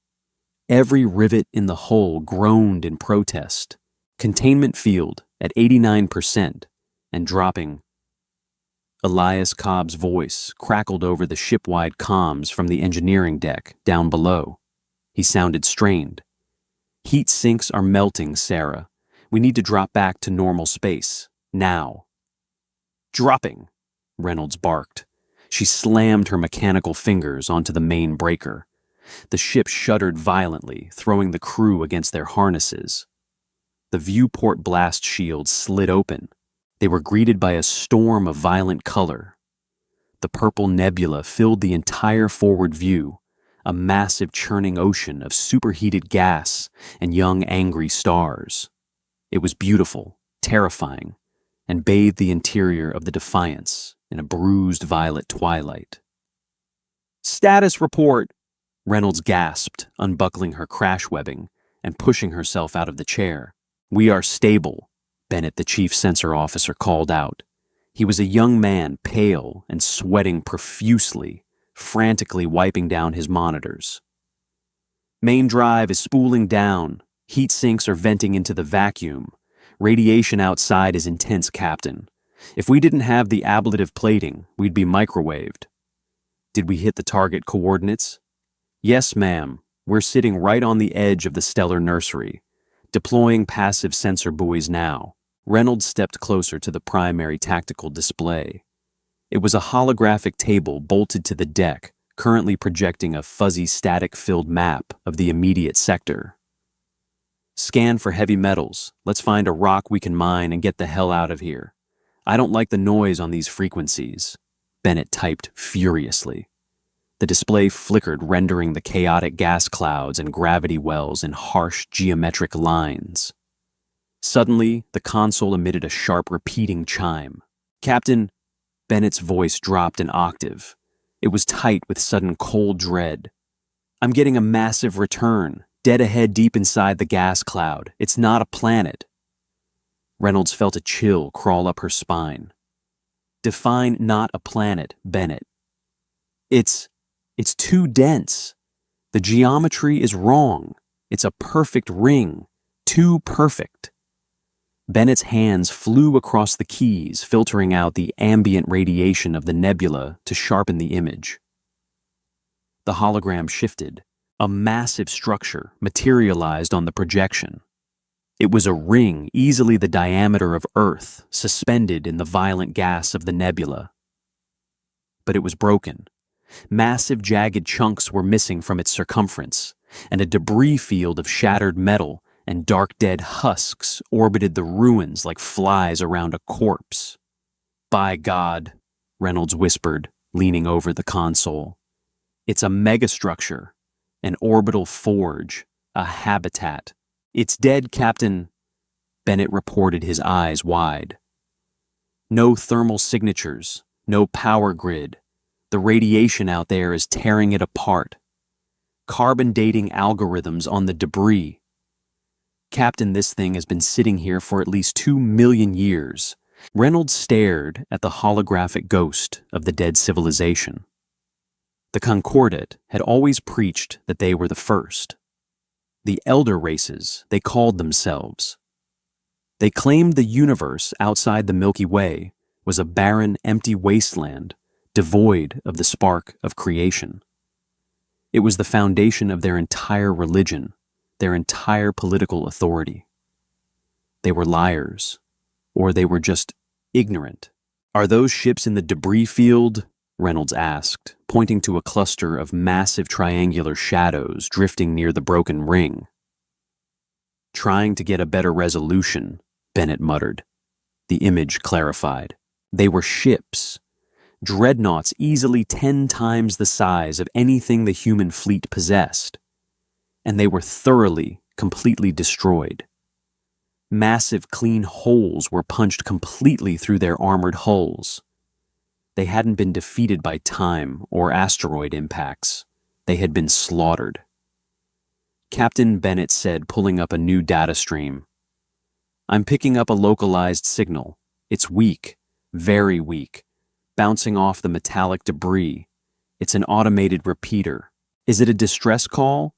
Every rivet in the hull groaned in protest. Containment field at 89% and dropping. Elias Cobb's voice crackled over the ship-wide comms from the engineering deck down below. He sounded strained. Heat sinks are melting, Sarah. We need to drop back to normal space. Now. Dropping, Reynolds barked. She slammed her mechanical fingers onto the main breaker. The ship shuddered violently, throwing the crew against their harnesses. The viewport blast shields slid open. They were greeted by a storm of violent color. The purple nebula filled the entire forward view, a massive churning ocean of superheated gas and young angry stars. It was beautiful, terrifying, and bathed the interior of the Defiance in a bruised violet twilight. "Status report," Reynolds gasped, unbuckling her crash webbing and pushing herself out of the chair. "We are stable," Bennett, the chief sensor officer, called out. He was a young man, pale and sweating profusely, frantically wiping down his monitors. "Main drive is spooling down. Heat sinks are venting into the vacuum. Radiation outside is intense, Captain. If we didn't have the ablative plating, we'd be microwaved." "Did we hit the target coordinates?" "Yes, ma'am. We're sitting right on the edge of the stellar nursery. Deploying passive sensor buoys now." Reynolds stepped closer to the primary tactical display. It was a holographic table bolted to the deck, currently projecting a fuzzy static-filled map of the immediate sector. "Scan for heavy metals. Let's find a rock we can mine and get the hell out of here. I don't like the noise on these frequencies," Bennett typed furiously. The display flickered, rendering the chaotic gas clouds and gravity wells in harsh geometric lines. Suddenly, the console emitted a sharp repeating chime. "Captain," Bennett's voice dropped an octave. It was tight with sudden cold dread. "I'm getting a massive return, dead ahead deep inside the gas cloud. It's not a planet." Reynolds felt a chill crawl up her spine. "Define not a planet, Bennett." It's too dense. The geometry is wrong. It's a perfect ring. Too perfect." Bennett's hands flew across the keys, filtering out the ambient radiation of the nebula to sharpen the image. The hologram shifted. A massive structure materialized on the projection. It was a ring easily the diameter of Earth, suspended in the violent gas of the nebula. But it was broken. Massive jagged chunks were missing from its circumference, and a debris field of shattered metal and dark dead husks orbited the ruins like flies around a corpse. "By God," Reynolds whispered, leaning over the console. "It's a megastructure, an orbital forge, a habitat. It's dead, Captain." Bennett reported, his eyes wide. "No thermal signatures, no power grid. The radiation out there is tearing it apart. Carbon dating algorithms on the debris. Captain, this thing has been sitting here for at least 2 million years." Reynolds stared at the holographic ghost of the dead civilization. The Concordate had always preached that they were the first. The elder races, they called themselves. They claimed the universe outside the Milky Way was a barren, empty wasteland, devoid of the spark of creation. It was the foundation of their entire religion, their entire political authority. They were liars, or they were just ignorant. "Are those ships in the debris field?" Reynolds asked, pointing to a cluster of massive triangular shadows drifting near the broken ring. Trying to get a better resolution, Bennett muttered. The image clarified. They were ships, dreadnoughts easily 10 times the size of anything the human fleet possessed, and they were thoroughly, completely destroyed. Massive clean holes were punched completely through their armored hulls. They hadn't been defeated by time or asteroid impacts. They had been slaughtered. Captain Bennett said, pulling up a new data stream. I'm picking up a localized signal. It's weak, very weak, bouncing off the metallic debris. It's an automated repeater. Is it a distress call?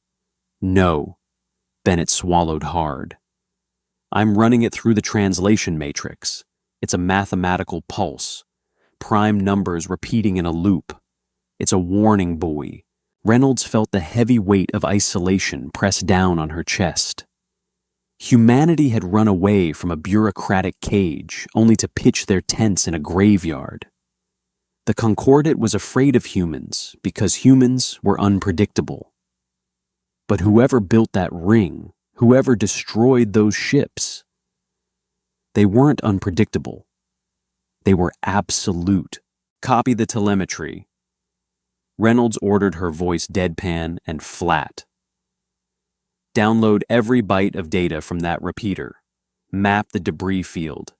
No. Bennett swallowed hard. I'm running it through the translation matrix. It's a mathematical pulse. Prime numbers repeating in a loop. It's a warning buoy. Reynolds felt the heavy weight of isolation press down on her chest. Humanity had run away from a bureaucratic cage only to pitch their tents in a graveyard. The Concordat was afraid of humans because humans were unpredictable. But whoever built that ring, whoever destroyed those ships, they weren't unpredictable. They were absolute. Copy the telemetry. Reynolds ordered, her voice deadpan and flat. Download every byte of data from that repeater. Map the debris field.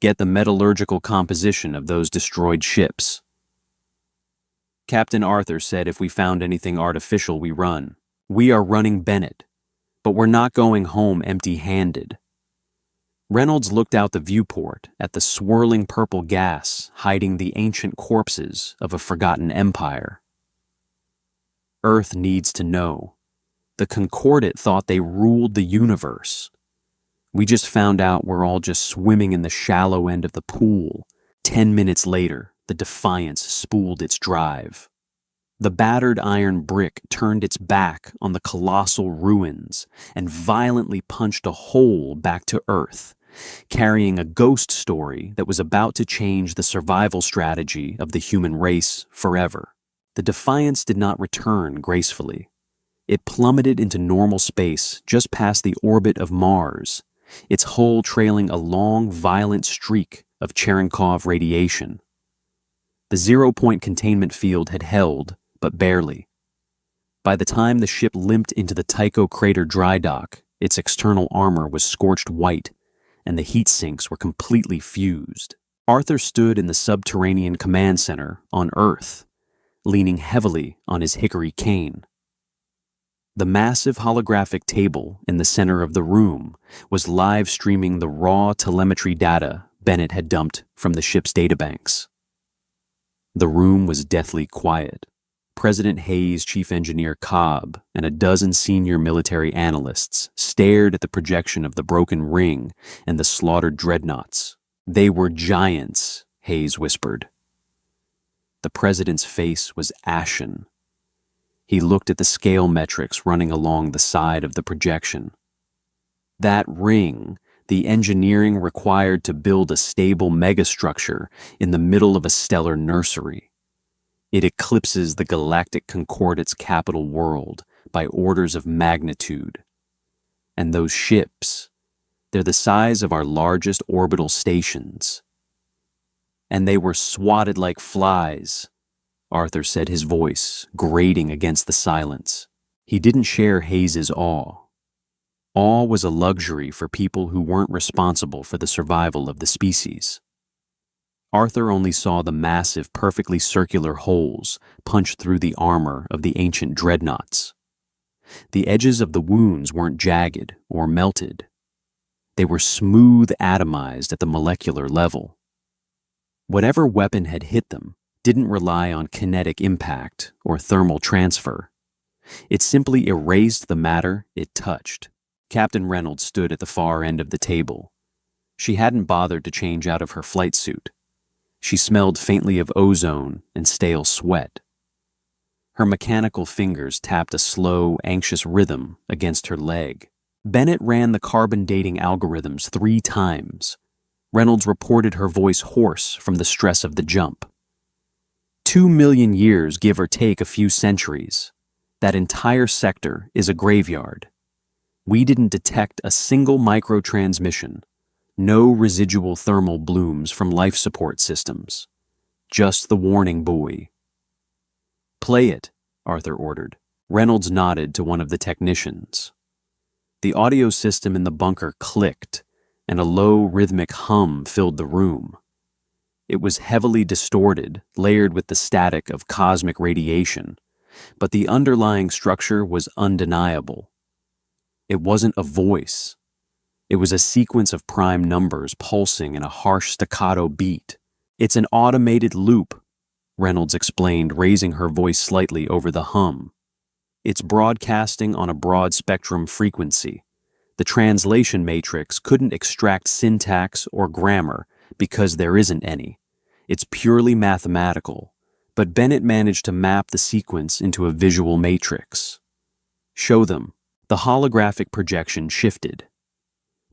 Get the metallurgical composition of those destroyed ships. Captain Arthur said if we found anything artificial, we run. We are running Bennett, but we're not going home empty-handed. Reynolds looked out the viewport at the swirling purple gas hiding the ancient corpses of a forgotten empire. Earth needs to know. The Concordat thought they ruled the universe. We just found out we're all just swimming in the shallow end of the pool. 10 minutes later, the Defiance spooled its drive. The battered iron brick turned its back on the colossal ruins and violently punched a hole back to Earth, carrying a ghost story that was about to change the survival strategy of the human race forever. The Defiance did not return gracefully. It plummeted into normal space just past the orbit of Mars, its hull trailing a long, violent streak of Cherenkov radiation. The zero-point containment field had held, but barely. By the time the ship limped into the Tycho crater dry dock, its external armor was scorched white, and the heat sinks were completely fused. Arthur stood in the subterranean command center on Earth, leaning heavily on his hickory cane. The massive holographic table in the center of the room was live streaming the raw telemetry data Bennett had dumped from the ship's databanks. The room was deathly quiet. President Hayes, Chief Engineer Cobb, and a dozen senior military analysts stared at the projection of the broken ring and the slaughtered dreadnoughts. They were giants, Hayes whispered. The president's face was ashen. He looked at the scale metrics running along the side of the projection. That ring, the engineering required to build a stable megastructure in the middle of a stellar nursery. It eclipses the galactic Concordat's capital world by orders of magnitude. And those ships, they're the size of our largest orbital stations. And they were swatted like flies, Arthur said, his voice grating against the silence. He didn't share Hayes's awe. Awe was a luxury for people who weren't responsible for the survival of the species. Arthur only saw the massive, perfectly circular holes punched through the armor of the ancient dreadnoughts. The edges of the wounds weren't jagged or melted. They were smooth atomized at the molecular level. Whatever weapon had hit them didn't rely on kinetic impact or thermal transfer. It simply erased the matter it touched. Captain Reynolds stood at the far end of the table. She hadn't bothered to change out of her flight suit. She smelled faintly of ozone and stale sweat. Her mechanical fingers tapped a slow, anxious rhythm against her leg. Bennett ran the carbon dating algorithms 3 times. Reynolds reported her voice hoarse from the stress of the jump. 2 million years, give or take a few centuries. That entire sector is a graveyard. We didn't detect a single microtransmission, no residual thermal blooms from life support systems, just the warning buoy. "Play it," Arthur ordered. Reynolds nodded to one of the technicians. The audio system in the bunker clicked, and a low rhythmic hum filled the room. It was heavily distorted, layered with the static of cosmic radiation, but the underlying structure was undeniable. It wasn't a voice. It was a sequence of prime numbers pulsing in a harsh staccato beat. "It's an automated loop," Reynolds explained, raising her voice slightly over the hum. "It's broadcasting on a broad spectrum frequency. The translation matrix couldn't extract syntax or grammar because there isn't any. It's purely mathematical, but Bennett managed to map the sequence into a visual matrix." "Show them." The holographic projection shifted.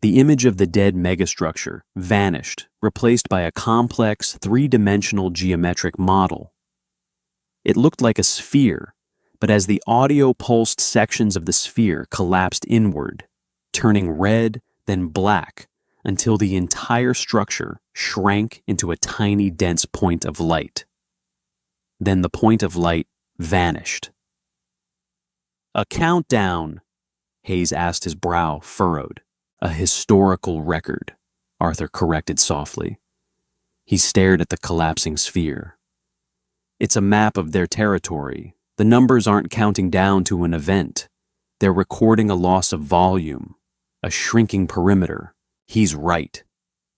The image of the dead megastructure vanished, replaced by a complex, three-dimensional geometric model. It looked like a sphere, but as the audio-pulsed sections of the sphere collapsed inward, turning red, then black, until the entire structure shrank into a tiny, dense point of light. Then the point of light vanished. "A countdown," Hayes asked, his brow furrowed. "A historical record," Arthur corrected softly. He stared at the collapsing sphere. "It's a map of their territory. The numbers aren't counting down to an event. They're recording a loss of volume, a shrinking perimeter." "He's right,"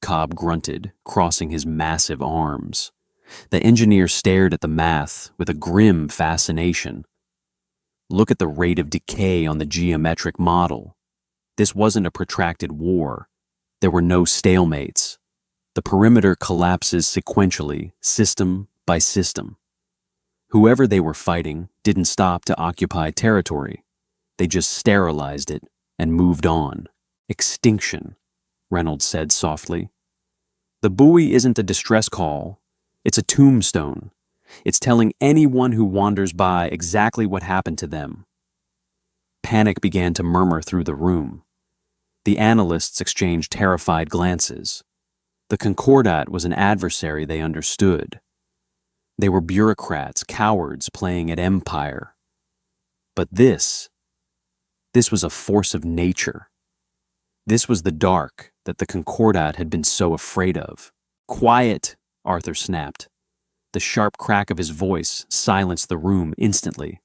Cobb grunted, crossing his massive arms. The engineer stared at the math with a grim fascination. "Look at the rate of decay on the geometric model. This wasn't a protracted war. There were no stalemates. The perimeter collapses sequentially, system by system. Whoever they were fighting didn't stop to occupy territory. They just sterilized it and moved on." "Extinction," Reynolds said softly. "The buoy isn't a distress call. It's a tombstone. It's telling anyone who wanders by exactly what happened to them." Panic began to murmur through the room. The analysts exchanged terrified glances. The Concordat was an adversary they understood. They were bureaucrats, cowards playing at empire. But this was a force of nature. This was the dark that the Concordat had been so afraid of. "Quiet," Arthur snapped. The sharp crack of his voice silenced the room instantly.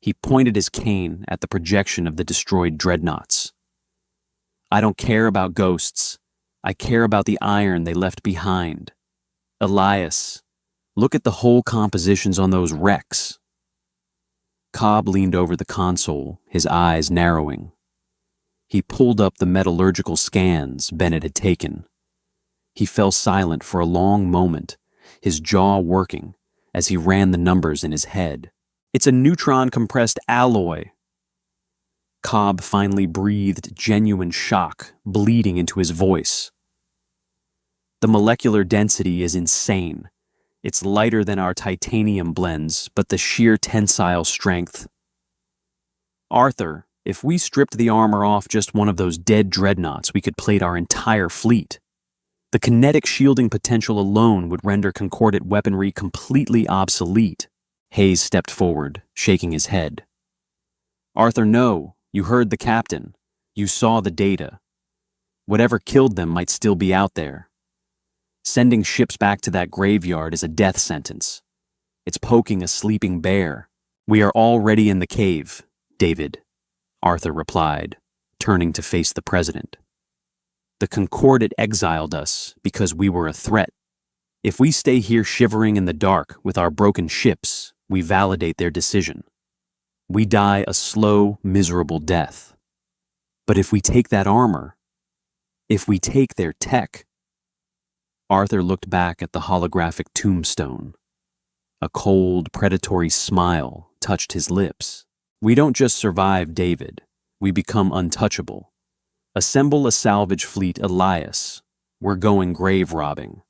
He pointed his cane at the projection of the destroyed dreadnoughts. "I don't care about ghosts. I care about the iron they left behind. Elias, look at the hull compositions on those wrecks." Cobb leaned over the console, his eyes narrowing. He pulled up the metallurgical scans Bennett had taken. He fell silent for a long moment, his jaw working as he ran the numbers in his head. "It's a neutron-compressed alloy." Cobb finally breathed genuine shock, bleeding into his voice. "The molecular density is insane. It's lighter than our titanium blends, but the sheer tensile strength." "Arthur, if we stripped the armor off just one of those dead dreadnoughts, we could plate our entire fleet. The kinetic shielding potential alone would render Concordat weaponry completely obsolete." Hayes stepped forward, shaking his head. "Arthur, no. You heard the captain. You saw the data. Whatever killed them might still be out there. Sending ships back to that graveyard is a death sentence. It's poking a sleeping bear." "We are already in the cave, David," Arthur replied, turning to face the president. "The Concordat exiled us because we were a threat. If we stay here shivering in the dark with our broken ships, we validate their decision. We die a slow, miserable death. But if we take that armor, if we take their tech..." Arthur looked back at the holographic tombstone. A cold, predatory smile touched his lips. "We don't just survive, David. We become untouchable. Assemble a salvage fleet, Elias. We're going grave robbing."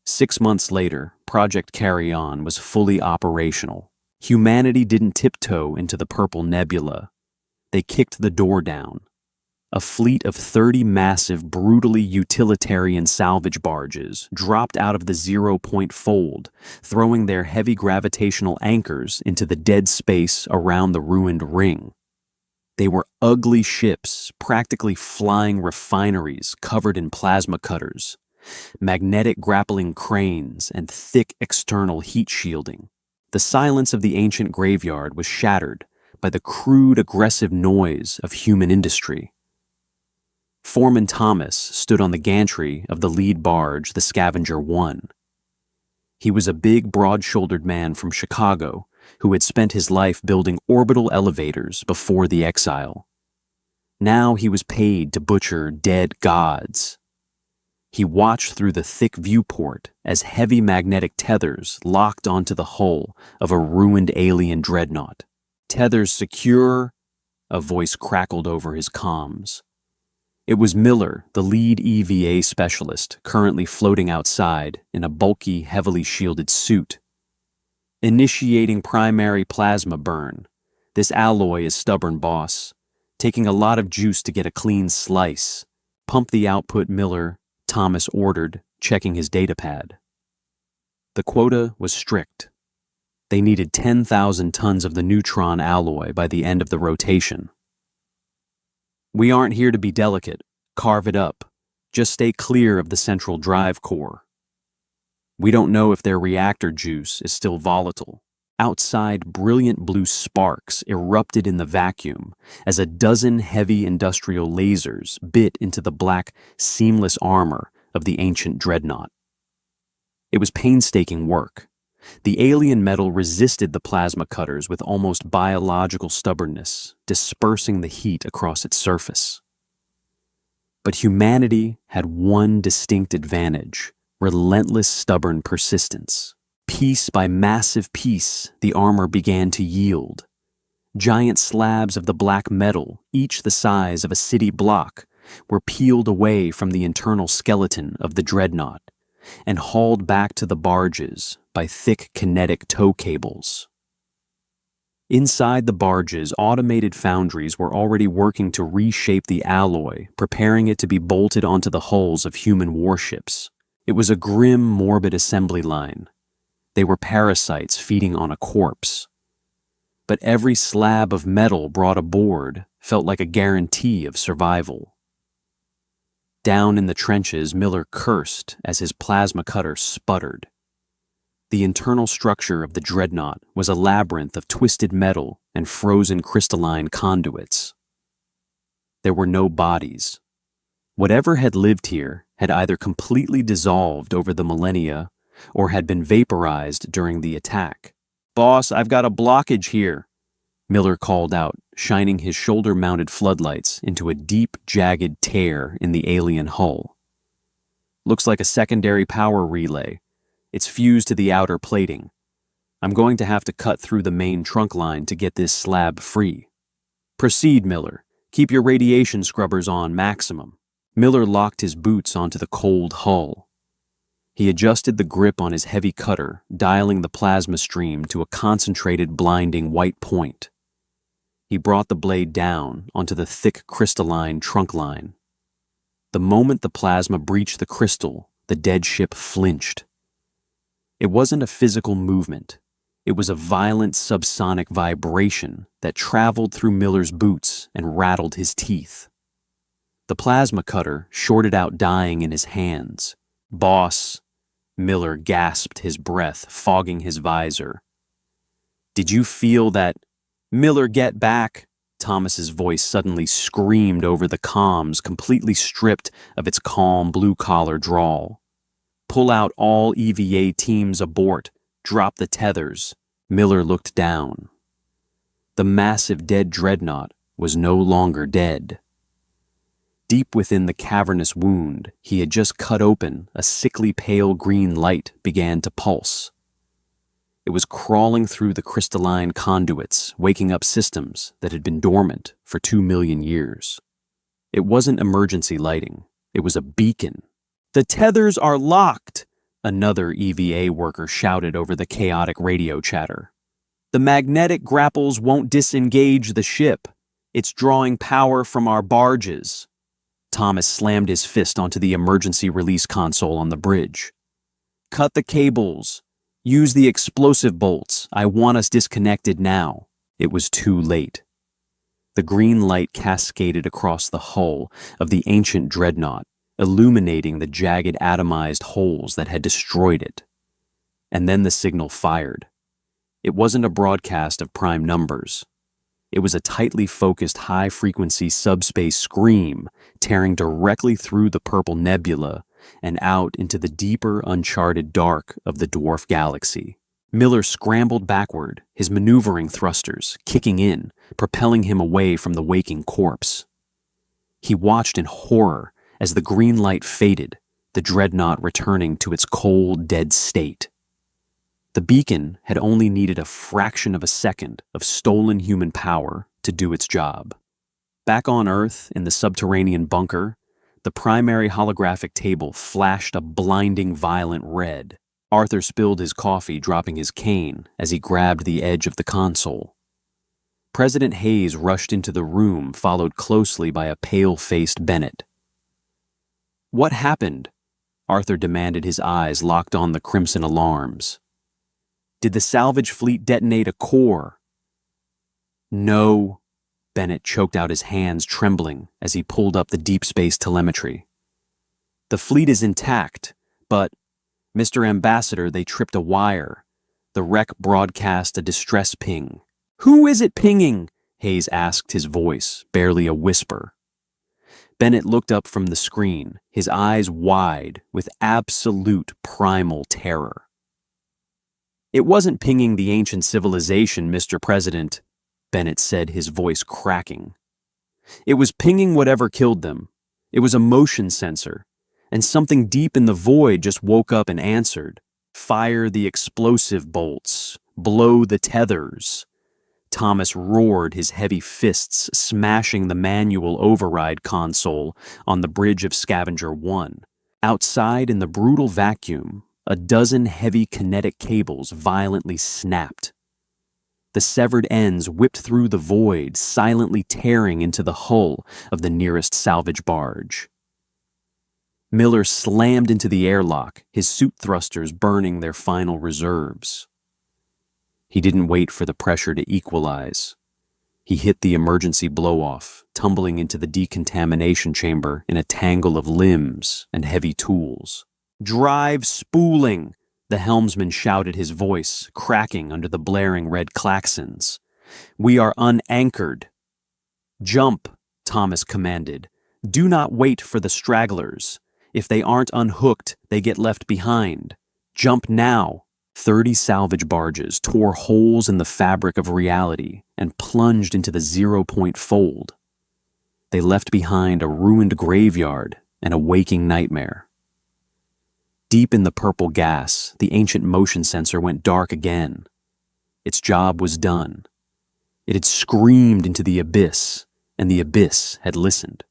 6 months later, Project Carry On was fully operational. Humanity didn't tiptoe into the purple nebula. They kicked the door down. A fleet of 30 massive, brutally utilitarian salvage barges dropped out of the zero-point fold, throwing their heavy gravitational anchors into the dead space around the ruined ring. They were ugly ships, practically flying refineries covered in plasma cutters, magnetic grappling cranes, and thick external heat shielding. The silence of the ancient graveyard was shattered by the crude, aggressive noise of human industry. Foreman Thomas stood on the gantry of the lead barge, the Scavenger 1. He was a big, broad-shouldered man from Chicago who had spent his life building orbital elevators before the Exile. Now he was paid to butcher dead gods. He watched through the thick viewport as heavy magnetic tethers locked onto the hull of a ruined alien dreadnought. "Tethers secure," a voice crackled over his comms. It was Miller, the lead EVA specialist, currently floating outside in a bulky, heavily shielded suit. "Initiating primary plasma burn. This alloy is stubborn, boss. Taking a lot of juice to get a clean slice. Pump the output, Miller," Thomas ordered, checking his datapad. The quota was strict. They needed 10,000 tons of the neutron alloy by the end of the rotation. "We aren't here to be delicate. Carve it up. Just stay clear of the central drive core. We don't know if their reactor juice is still volatile." Outside, brilliant blue sparks erupted in the vacuum as a dozen heavy industrial lasers bit into the black, seamless armor of the ancient dreadnought. It was painstaking work. The alien metal resisted the plasma cutters with almost biological stubbornness, dispersing the heat across its surface. But humanity had one distinct advantage: relentless, stubborn persistence. Piece by massive piece, the armor began to yield. Giant slabs of the black metal, each the size of a city block, were peeled away from the internal skeleton of the dreadnought and hauled back to the barges by thick kinetic tow cables. Inside the barges, automated foundries were already working to reshape the alloy, preparing it to be bolted onto the hulls of human warships. It was a grim, morbid assembly line. They were parasites feeding on a corpse. But every slab of metal brought aboard felt like a guarantee of survival. Down in the trenches, Miller cursed as his plasma cutter sputtered. The internal structure of the dreadnought was a labyrinth of twisted metal and frozen crystalline conduits. There were no bodies. Whatever had lived here had either completely dissolved over the millennia or had been vaporized during the attack. "Boss, I've got a blockage here," Miller called out, shining his shoulder-mounted floodlights into a deep, jagged tear in the alien hull. "Looks like a secondary power relay. It's fused to the outer plating. I'm going to have to cut through the main trunk line to get this slab free." "Proceed, Miller. Keep your radiation scrubbers on maximum." Miller locked his boots onto the cold hull. He adjusted the grip on his heavy cutter, dialing the plasma stream to a concentrated, blinding white point. He brought the blade down onto the thick crystalline trunk line. The moment the plasma breached the crystal, the dead ship flinched. It wasn't a physical movement. It was a violent subsonic vibration that traveled through Miller's boots and rattled his teeth. The plasma cutter shorted out, dying in his hands. "Boss," Miller gasped, his breath fogging his visor. "Did you feel that?" "Miller, get back!" Thomas's voice suddenly screamed over the comms, completely stripped of its calm blue-collar drawl. "Pull out all EVA teams abort. Drop the tethers." Miller looked down. The massive dead dreadnought was no longer dead. Deep within the cavernous wound he had just cut open, a sickly pale green light began to pulse. It was crawling through the crystalline conduits, waking up systems that had been dormant for 2 million years. It wasn't emergency lighting. It was a beacon. "The tethers are locked!" Another EVA worker shouted over the chaotic radio chatter. The magnetic grapples won't disengage the ship. It's drawing power from our barges. Thomas slammed his fist onto the emergency release console on the bridge. Cut the cables. Use the explosive bolts. I want us disconnected now. It was too late. The green light cascaded across the hull of the ancient dreadnought, illuminating the jagged atomized holes that had destroyed it. And then the signal fired. It wasn't a broadcast of prime numbers. It was a tightly focused high-frequency subspace scream tearing directly through the purple nebula and out into the deeper, uncharted dark of the dwarf galaxy. Miller scrambled backward, his maneuvering thrusters kicking in, propelling him away from the waking corpse. He watched in horror as the green light faded, the dreadnought returning to its cold, dead state. The beacon had only needed a fraction of a second of stolen human power to do its job. Back on Earth, in the subterranean bunker, the primary holographic table flashed a blinding violent red. Arthur spilled his coffee, dropping his cane as he grabbed the edge of the console. President Hayes rushed into the room, followed closely by a pale-faced Bennett. "What happened?" Arthur demanded, his eyes locked on the crimson alarms. "Did the salvage fleet detonate a core?" "No." Bennett choked out his hands, trembling as he pulled up the deep space telemetry. "The fleet is intact, but, Mr. Ambassador, they tripped a wire. The wreck broadcast a distress ping." "Who is it pinging?" Hayes asked, his voice barely a whisper. Bennett looked up from the screen, his eyes wide with absolute primal terror. "It wasn't pinging the ancient civilization, Mr. President," Bennett said, his voice cracking. "It was pinging whatever killed them. It was a motion sensor, and something deep in the void just woke up and answered. Fire the explosive bolts. Blow the tethers." Thomas roared, his heavy fists smashing the manual override console on the bridge of Scavenger 1. Outside in the brutal vacuum, a dozen heavy kinetic cables violently snapped. The severed ends whipped through the void, silently tearing into the hull of the nearest salvage barge. Miller slammed into the airlock, his suit thrusters burning their final reserves. He didn't wait for the pressure to equalize. He hit the emergency blow-off, tumbling into the decontamination chamber in a tangle of limbs and heavy tools. "Drive spooling!" the helmsman shouted, his voice cracking under the blaring red klaxons. "We are unanchored." "Jump," Thomas commanded. "Do not wait for the stragglers. If they aren't unhooked, they get left behind. Jump now." 30 salvage barges tore holes in the fabric of reality and plunged into the 0-point fold. They left behind a ruined graveyard and a waking nightmare. Deep in the purple gas, the ancient motion sensor went dark again. Its job was done. It had screamed into the abyss, and the abyss had listened.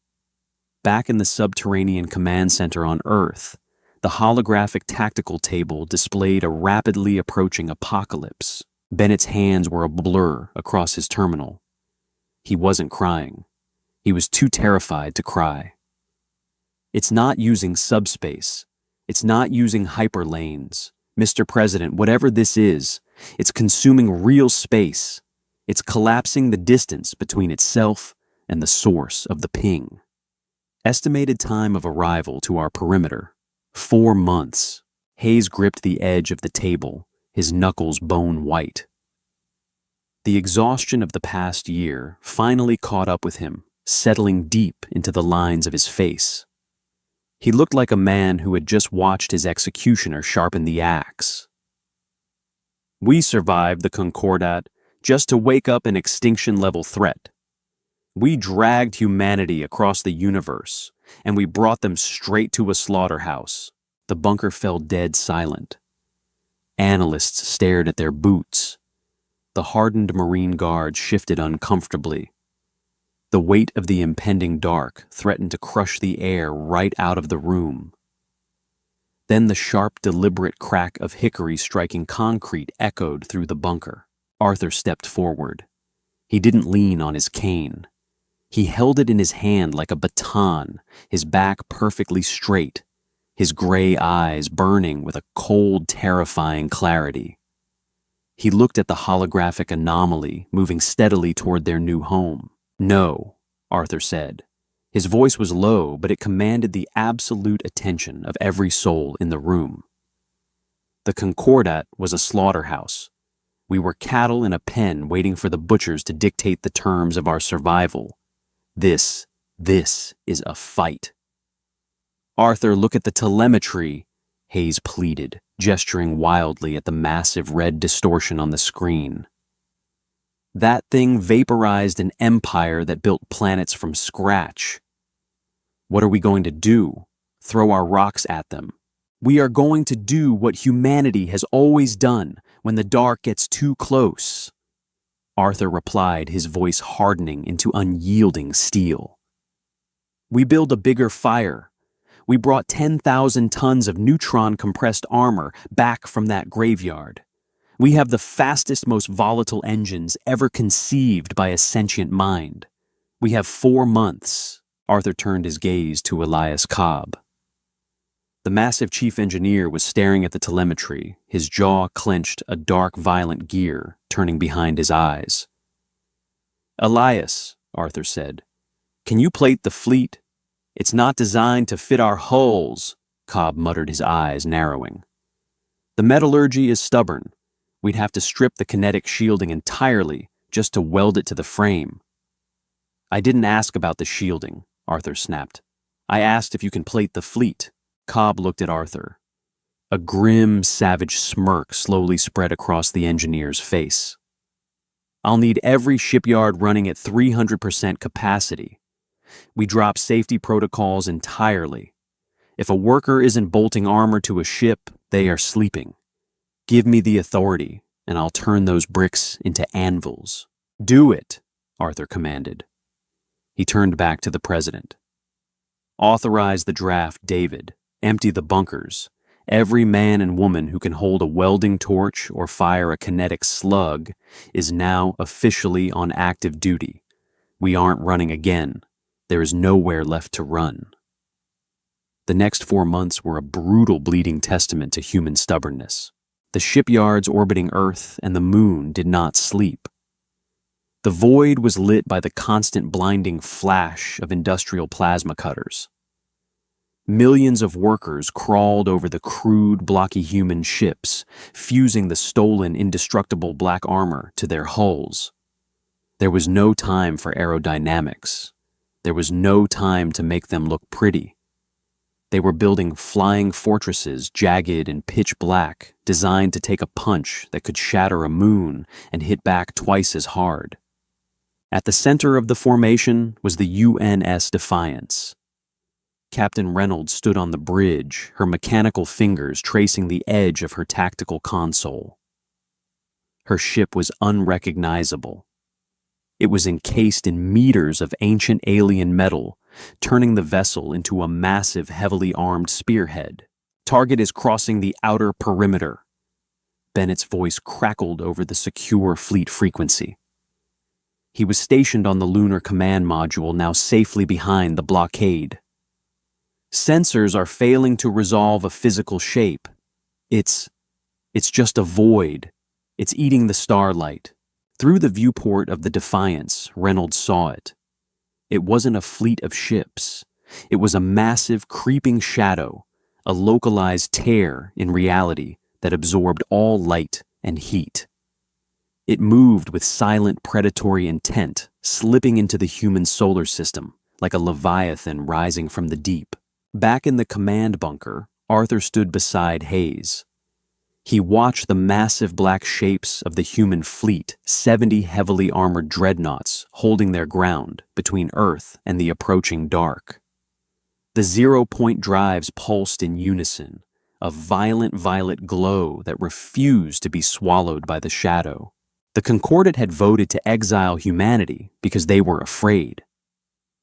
Back in the subterranean command center on Earth, the holographic tactical table displayed a rapidly approaching apocalypse. Bennett's hands were a blur across his terminal. He wasn't crying. He was too terrified to cry. "It's not using subspace. It's not using hyperlanes. Mr. President, whatever this is, it's consuming real space. It's collapsing the distance between itself and the source of the ping." Estimated time of arrival to our perimeter: 4 months. Hayes gripped the edge of the table, his knuckles bone white. The exhaustion of the past year finally caught up with him, settling deep into the lines of his face. He looked like a man who had just watched his executioner sharpen the axe. "We survived the Concordat just to wake up an extinction-level threat. We dragged humanity across the universe, and we brought them straight to a slaughterhouse." The bunker fell dead silent. Analysts stared at their boots. The hardened Marine guards shifted uncomfortably. The weight of the impending dark threatened to crush the air right out of the room. Then the sharp, deliberate crack of hickory striking concrete echoed through the bunker. Arthur stepped forward. He didn't lean on his cane. He held it in his hand like a baton, his back perfectly straight, his gray eyes burning with a cold, terrifying clarity. He looked at the holographic anomaly moving steadily toward their new home. "No," Arthur said. His voice was low, but it commanded the absolute attention of every soul in the room. The Concordat was a slaughterhouse. We were cattle in a pen waiting for the butchers to dictate the terms of our survival. This is a fight. "Arthur, look at the telemetry," Hayes pleaded, gesturing wildly at the massive red distortion on the screen. "That thing vaporized an empire that built planets from scratch. What are we going to do? Throw our rocks at them? We are going to do what humanity has always done when the dark gets too close." Arthur replied, his voice hardening into unyielding steel. "We build a bigger fire. We brought 10,000 tons of neutron-compressed armor back from that graveyard. We have the fastest, most volatile engines ever conceived by a sentient mind. We have 4 months." Arthur turned his gaze to Elias Cobb. The massive chief engineer was staring at the telemetry, his jaw clenched, a dark, violent gear turning behind his eyes. "Elias," Arthur said, "can you plate the fleet? It's not designed to fit our hulls," Cobb muttered, his eyes narrowing. "The metallurgy is stubborn. We'd have to strip the kinetic shielding entirely just to weld it to the frame." "I didn't ask about the shielding," Arthur snapped. "I asked if you can plate the fleet." Cobb looked at Arthur. A grim, savage smirk slowly spread across the engineer's face. "I'll need every shipyard running at 300% capacity. We drop safety protocols entirely. If a worker isn't bolting armor to a ship, they are sleeping. Give me the authority, and I'll turn those bricks into anvils." "Do it," Arthur commanded. He turned back to the president. "Authorize the draft, David. Empty the bunkers. Every man and woman who can hold a welding torch or fire a kinetic slug is now officially on active duty. We aren't running again. There is nowhere left to run." The next 4 months were a brutal, bleeding testament to human stubbornness. The shipyards orbiting Earth and the moon did not sleep. The void was lit by the constant blinding flash of industrial plasma cutters. Millions of workers crawled over the crude, blocky human ships, fusing the stolen, indestructible black armor to their hulls. There was no time for aerodynamics. There was no time to make them look pretty. They were building flying fortresses, jagged and pitch black, designed to take a punch that could shatter a moon and hit back twice as hard. At the center of the formation was the UNS Defiance. Captain Reynolds stood on the bridge, her mechanical fingers tracing the edge of her tactical console. Her ship was unrecognizable. It was encased in meters of ancient alien metal, turning the vessel into a massive, heavily armed spearhead. "Target is crossing the outer perimeter." Bennett's voice crackled over the secure fleet frequency. He was stationed on the lunar command module, now safely behind the blockade. "Sensors are failing to resolve a physical shape. It's just a void. It's eating the starlight." Through the viewport of the Defiance, Reynolds saw it. It wasn't a fleet of ships. It was a massive, creeping shadow, a localized tear in reality that absorbed all light and heat. It moved with silent, predatory intent, slipping into the human solar system like a leviathan rising from the deep. Back in the command bunker, Arthur stood beside Hayes. He watched the massive black shapes of the human fleet, 70 heavily armored dreadnoughts holding their ground between Earth and the approaching dark. The zero-point drives pulsed in unison, a violent violet glow that refused to be swallowed by the shadow. The Concordat had voted to exile humanity because they were afraid.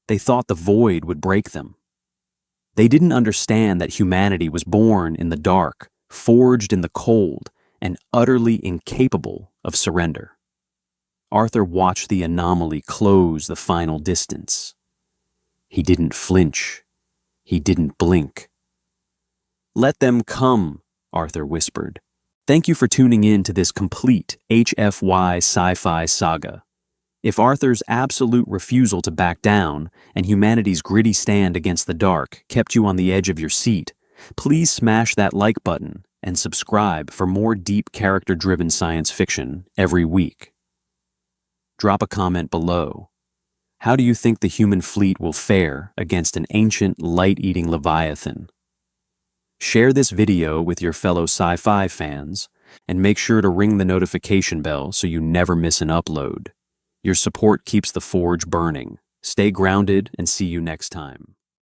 They thought the void would break them. They didn't understand that humanity was born in the dark, forged in the cold, and utterly incapable of surrender. Arthur watched the anomaly close the final distance. He didn't flinch. He didn't blink. "Let them come," Arthur whispered. Thank you for tuning in to this complete HFY sci-fi saga. If Arthur's absolute refusal to back down and humanity's gritty stand against the dark kept you on the edge of your seat, please smash that like button and subscribe for more deep character-driven science fiction every week. Drop a comment below. How do you think the human fleet will fare against an ancient, light-eating Leviathan? Share this video with your fellow sci-fi fans, and make sure to ring the notification bell so you never miss an upload. Your support keeps the forge burning. Stay grounded and see you next time.